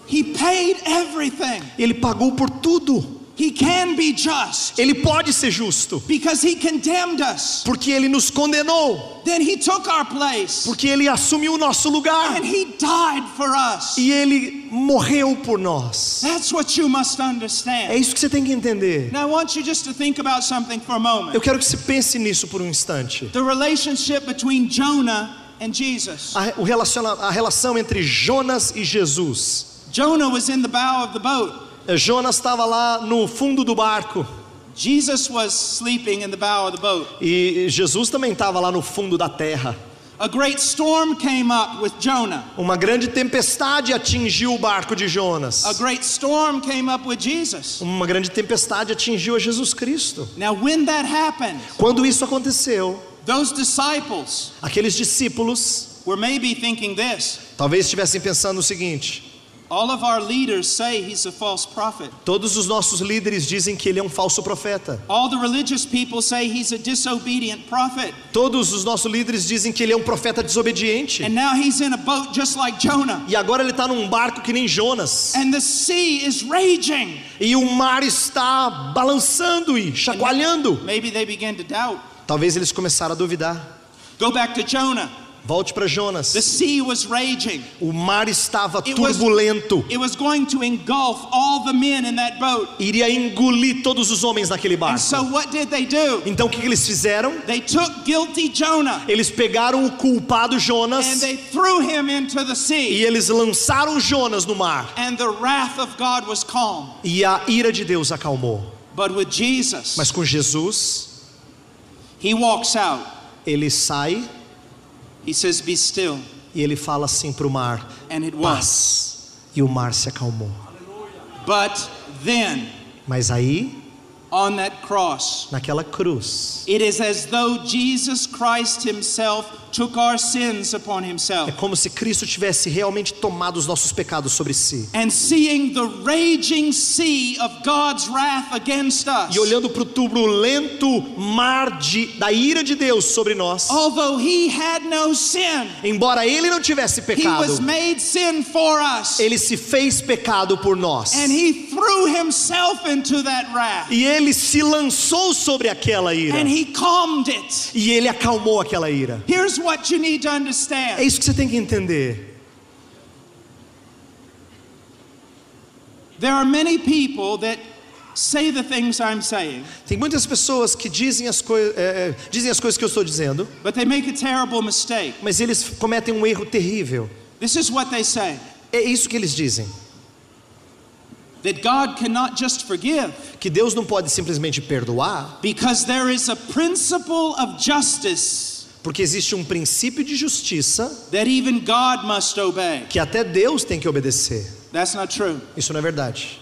Speaker 3: He paid everything.
Speaker 2: Ele pagou por tudo.
Speaker 3: He can be just
Speaker 2: Ele pode ser justo,
Speaker 3: because he condemned us.
Speaker 2: porque Ele nos condenou,
Speaker 3: Then he took our place
Speaker 2: porque Ele assumiu o nosso lugar
Speaker 3: and he died for us.
Speaker 2: e Ele morreu por nós.
Speaker 3: That's what you must
Speaker 2: É
Speaker 3: understand.
Speaker 2: isso que você tem que entender.
Speaker 3: Now I want you just to think about something for a moment.
Speaker 2: Eu quero que você pense nisso por um instante.
Speaker 3: The relationship between Jonah and Jesus.
Speaker 2: A relação entre Jonas e Jesus.
Speaker 3: Jonah was in the bow of the boat.
Speaker 2: Jonas estava lá no fundo do barco
Speaker 3: Jesus was sleeping in the bow of the boat.
Speaker 2: e Jesus também estava lá no fundo da terra.
Speaker 3: A great storm came up with Jonah.
Speaker 2: Uma grande tempestade atingiu o barco de Jonas.
Speaker 3: A great storm came up with Jesus.
Speaker 2: Uma grande tempestade atingiu a Jesus Cristo.
Speaker 3: Now when that happened,
Speaker 2: Quando isso aconteceu,
Speaker 3: those disciples
Speaker 2: aqueles discípulos
Speaker 3: were maybe thinking this:
Speaker 2: talvez estivessem pensando o seguinte:
Speaker 3: all of our leaders say he's a false prophet.
Speaker 2: todos os nossos líderes dizem que ele é um falso profeta.
Speaker 3: All the religious people say he's a disobedient prophet.
Speaker 2: Todos os nossos líderes dizem que ele é um profeta desobediente.
Speaker 3: And now he's in a boat just like Jonah.
Speaker 2: E agora ele está num barco que nem Jonas.
Speaker 3: And the sea is raging.
Speaker 2: E o mar está balançando e chacoalhando.
Speaker 3: Maybe they began to doubt.
Speaker 2: Talvez eles começaram a duvidar.
Speaker 3: Go back to Jonah.
Speaker 2: Volte para Jonas.
Speaker 3: The sea was raging.
Speaker 2: O mar estava
Speaker 3: It was-
Speaker 2: turbulento.
Speaker 3: It was going to engulf all the men in that boat.
Speaker 2: Iria engolir todos os homens naquele
Speaker 3: And
Speaker 2: barco.
Speaker 3: so what did they do?
Speaker 2: Então o que eles fizeram?
Speaker 3: They took guilty Jonah
Speaker 2: Eles pegaram o culpado
Speaker 3: and
Speaker 2: Jonas
Speaker 3: they threw him into the
Speaker 2: e
Speaker 3: sea.
Speaker 2: eles lançaram Jonas no mar.
Speaker 3: And the wrath of God was calm.
Speaker 2: E a ira de Deus acalmou.
Speaker 3: But with Jesus,
Speaker 2: Mas com Jesus,
Speaker 3: he walks out.
Speaker 2: ele sai
Speaker 3: He says, "Be still."
Speaker 2: e ele fala assim para o mar:
Speaker 3: And it was.
Speaker 2: paz. E o mar se acalmou.
Speaker 3: But then,
Speaker 2: Mas aí,
Speaker 3: on that cross,
Speaker 2: naquela cruz,
Speaker 3: it is as though Jesus Christ himself took our sins upon himself.
Speaker 2: é como se Cristo tivesse realmente tomado os nossos pecados sobre si.
Speaker 3: And seeing the raging sea of God's wrath against us,
Speaker 2: E olhando para o turbulento mar da ira de Deus sobre nós,
Speaker 3: although he had no sin,
Speaker 2: embora ele não tivesse
Speaker 3: he
Speaker 2: pecado,
Speaker 3: was made sin for us.
Speaker 2: ele se fez pecado por nós.
Speaker 3: And he threw himself into that wrath.
Speaker 2: E ele se lançou sobre aquela ira.
Speaker 3: And he calmed it.
Speaker 2: E ele acalmou aquela ira.
Speaker 3: Here's what you need to
Speaker 2: É
Speaker 3: understand.
Speaker 2: isso que você tem que entender.
Speaker 3: There are many people that say the things I'm saying,
Speaker 2: Tem muitas pessoas que dizem as coisas que eu estou dizendo,
Speaker 3: but they make a terrible mistake.
Speaker 2: mas eles cometem um erro terrível.
Speaker 3: This is what they say:
Speaker 2: É isso que eles dizem.
Speaker 3: that God cannot just forgive
Speaker 2: Que Deus não pode simplesmente perdoar,
Speaker 3: because there is a principle of justice
Speaker 2: porque existe um princípio de justiça
Speaker 3: that even God must obey.
Speaker 2: que até Deus tem que obedecer.
Speaker 3: That's not true.
Speaker 2: Isso não é verdade.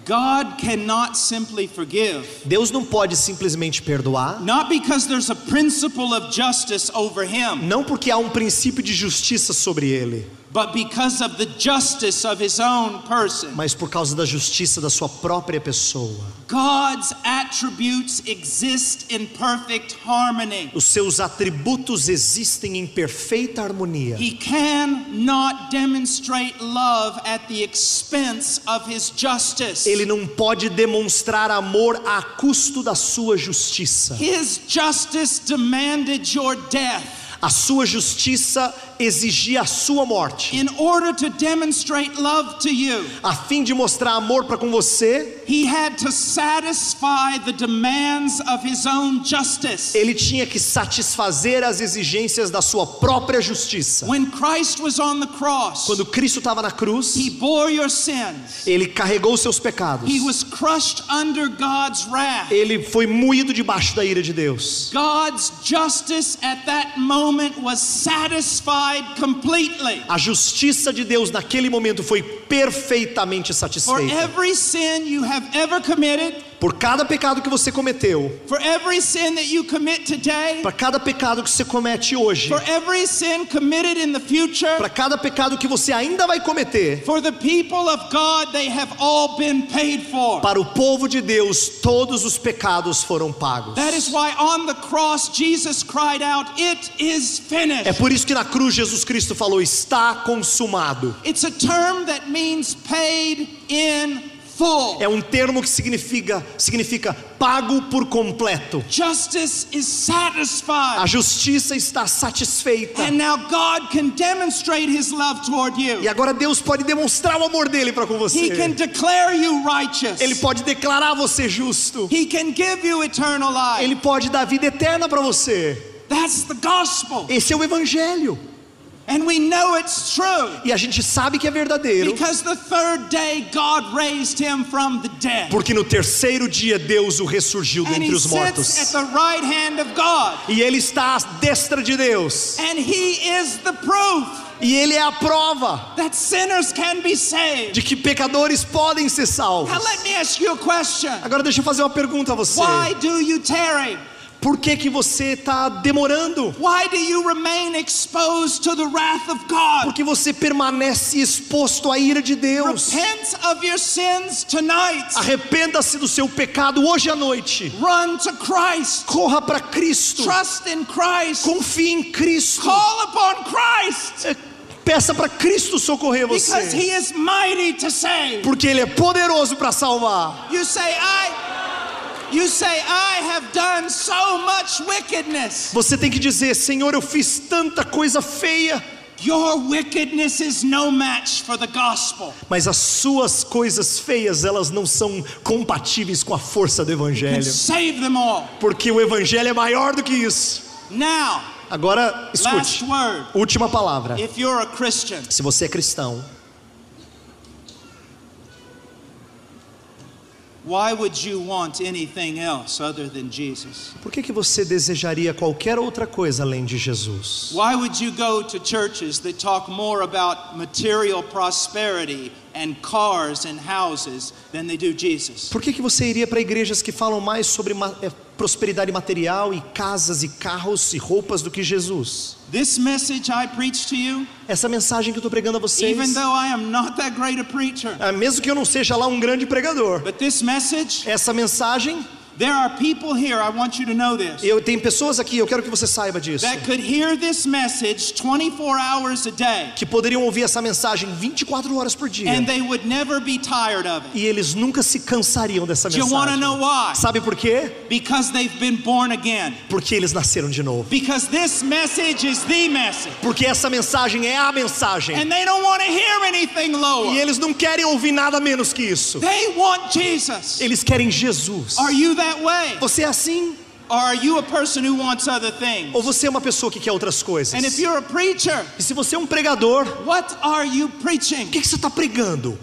Speaker 3: God cannot simply forgive.
Speaker 2: Deus não pode simplesmente perdoar.
Speaker 3: Not because there's a principle of justice over him.
Speaker 2: Não porque há um princípio de justiça sobre ele.
Speaker 3: But because of the justice of his own person.
Speaker 2: Mas por causa da justiça da sua própria pessoa.
Speaker 3: God's attributes exist in perfect harmony.
Speaker 2: Os seus atributos existem em perfeita harmonia.
Speaker 3: He cannot demonstrate love at the expense of his justice.
Speaker 2: Ele não pode demonstrar amor a custo da sua justiça.
Speaker 3: His justice demanded your death.
Speaker 2: A sua justiça exigia a sua morte.
Speaker 3: In order to demonstrate love to you,
Speaker 2: a fim de mostrar amor para com você,
Speaker 3: he had to satisfy the demands of his own justice.
Speaker 2: Ele tinha que satisfazer as exigências da sua própria justiça.
Speaker 3: When Christ was on the cross,
Speaker 2: quando Cristo estava na cruz,
Speaker 3: he bore your sins.
Speaker 2: Ele carregou os seus pecados.
Speaker 3: He was crushed under God's wrath.
Speaker 2: Ele foi moído debaixo da ira de Deus.
Speaker 3: God's justice at that moment was satisfied completely.
Speaker 2: A justiça de Deus naquele momento foi perfeitamente satisfeita.
Speaker 3: For every sin you have ever committed,
Speaker 2: por cada pecado que você cometeu,
Speaker 3: for every sin that you commit today,
Speaker 2: para cada pecado que você comete hoje,
Speaker 3: for every sin committed in the future,
Speaker 2: para cada pecado que você ainda vai cometer,
Speaker 3: for the people of God, they have all been paid for.
Speaker 2: Para o povo de Deus, todos os pecados foram pagos.
Speaker 3: That is why on the cross Jesus cried out, "It is finished."
Speaker 2: É por isso que na cruz Jesus Cristo falou, está consumado.
Speaker 3: It's a term that means paid in full.
Speaker 2: É um termo que significa pago por completo.
Speaker 3: Justice is satisfied.
Speaker 2: A justiça está satisfeita.
Speaker 3: And now God can demonstrate his love toward you.
Speaker 2: E agora Deus pode demonstrar o amor dele para com você.
Speaker 3: He can declare you righteous.
Speaker 2: Ele pode declarar você justo.
Speaker 3: He can give you eternal life.
Speaker 2: Ele pode dar vida eterna para você.
Speaker 3: That's the gospel.
Speaker 2: Esse é o evangelho.
Speaker 3: And we know it's true.
Speaker 2: E a gente sabe que é verdadeiro.
Speaker 3: Because the third day God raised him from the dead.
Speaker 2: Porque no terceiro dia Deus o ressurgiu dentre os mortos.
Speaker 3: And he sits at the right hand of God.
Speaker 2: E ele está à destra de Deus.
Speaker 3: And he is the proof.
Speaker 2: E ele é a prova
Speaker 3: that sinners can be saved.
Speaker 2: De que pecadores podem ser salvos.
Speaker 3: Now let me ask you a question.
Speaker 2: Agora deixa eu fazer uma pergunta a você.
Speaker 3: Why do you tarry?
Speaker 2: Por que você está demorando?
Speaker 3: Why do you remain exposed to the wrath of God?
Speaker 2: Porque você permanece exposto à ira de Deus.
Speaker 3: Repent of your sins tonight.
Speaker 2: Arrependa-se do seu pecado hoje à noite.
Speaker 3: Run to Christ.
Speaker 2: Corra para Cristo.
Speaker 3: Trust in Christ.
Speaker 2: Confie em Cristo.
Speaker 3: Call upon Christ.
Speaker 2: Peça para Cristo socorrer você.
Speaker 3: Because he is mighty to save.
Speaker 2: Porque ele é poderoso para salvar.
Speaker 3: You say, I have done so much wickedness.
Speaker 2: Você tem que dizer, Senhor, eu fiz tanta coisa feia.
Speaker 3: Your wickedness is no match for the gospel.
Speaker 2: Mas as suas coisas feias, elas não são compatíveis com a força do evangelho.
Speaker 3: Save them all.
Speaker 2: Porque o evangelho é maior do que isso.
Speaker 3: Now,
Speaker 2: agora escute.
Speaker 3: last word.
Speaker 2: Última palavra.
Speaker 3: If you're a Christian,
Speaker 2: se você é cristão,
Speaker 3: why would you want anything else other than Jesus?
Speaker 2: Por que você desejaria qualquer outra coisa além de Jesus?
Speaker 3: Why would you go to churches that talk more about material prosperity and cars and houses than they do Jesus?
Speaker 2: Por que você iria para igrejas que falam mais sobre prosperidade material e casas e carros e roupas do que Jesus?
Speaker 3: This message I preach to you,
Speaker 2: essa mensagem que eu estou pregando a vocês,
Speaker 3: even though I am not that great a preacher,
Speaker 2: mesmo que eu não seja lá um grande pregador,
Speaker 3: but this message,
Speaker 2: essa mensagem,
Speaker 3: there are people here, I want you to know this.
Speaker 2: Eu tenho pessoas aqui, eu quero que você saiba disso.
Speaker 3: That could hear this message 24 hours a day.
Speaker 2: Que poderiam ouvir essa mensagem 24 horas por dia.
Speaker 3: And they would never be tired of it.
Speaker 2: E eles nunca se cansariam dessa mensagem.
Speaker 3: Do you want to know why?
Speaker 2: Sabe por quê?
Speaker 3: Because they've been born again.
Speaker 2: Porque eles nasceram de novo.
Speaker 3: Because this message is the message.
Speaker 2: Porque essa mensagem é a mensagem.
Speaker 3: And they don't want to hear anything lower.
Speaker 2: E eles não querem ouvir nada menos que isso.
Speaker 3: They want Jesus.
Speaker 2: Eles querem Jesus.
Speaker 3: Are you that way?
Speaker 2: Você é assim?
Speaker 3: Or are you a person who wants other things?
Speaker 2: Ou você é uma pessoa que quer outras coisas?
Speaker 3: And if you're a preacher,
Speaker 2: e se você é um pregador,
Speaker 3: what are you preaching?
Speaker 2: O que você está pregando?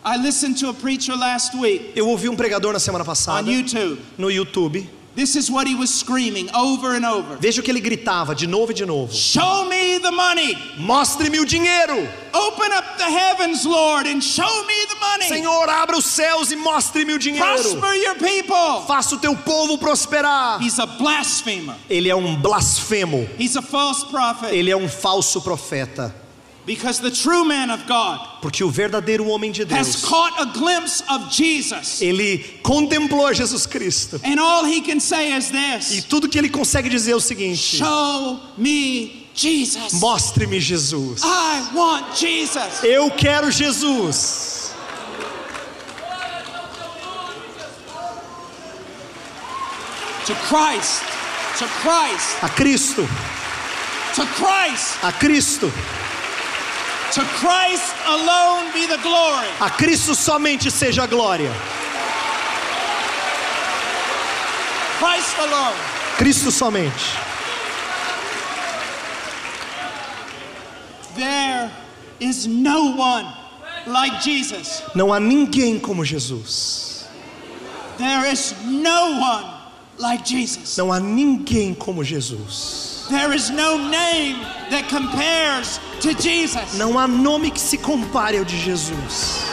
Speaker 3: I listened to a preacher last week.
Speaker 2: Eu ouvi um pregador na semana passada
Speaker 3: on YouTube.
Speaker 2: No YouTube.
Speaker 3: This is what he was screaming over and over.
Speaker 2: Veja o que ele gritava de novo e de novo.
Speaker 3: Show me the money.
Speaker 2: Mostre-me o dinheiro.
Speaker 3: Open up the heavens, Lord, and show me the money.
Speaker 2: Senhor, abra os céus e mostre-me o dinheiro.
Speaker 3: Prosper your people.
Speaker 2: Faça o teu povo prosperar.
Speaker 3: He's a blasphemer.
Speaker 2: Ele é um blasfemo.
Speaker 3: He's a false prophet.
Speaker 2: Ele é um falso profeta.
Speaker 3: Because the true man of God
Speaker 2: Porque o verdadeiro homem de
Speaker 3: has
Speaker 2: Deus,
Speaker 3: caught a glimpse of Jesus.
Speaker 2: ele contemplou Jesus Cristo.
Speaker 3: And all he can say is
Speaker 2: E
Speaker 3: this:
Speaker 2: tudo que ele consegue dizer é o seguinte:
Speaker 3: show me Jesus.
Speaker 2: mostre-me Jesus.
Speaker 3: I want Jesus.
Speaker 2: Eu quero Jesus.
Speaker 3: To Christ. To Christ.
Speaker 2: A Cristo.
Speaker 3: To Christ.
Speaker 2: A Cristo.
Speaker 3: To Christ alone be the glory.
Speaker 2: A Cristo somente seja a glória.
Speaker 3: Christ alone.
Speaker 2: Cristo somente.
Speaker 3: There is no one like Jesus.
Speaker 2: Não há ninguém como Jesus.
Speaker 3: There is no one like Jesus.
Speaker 2: Não há ninguém como Jesus.
Speaker 3: There is no name that compares to Jesus.
Speaker 2: Não há nome que se compare ao de Jesus.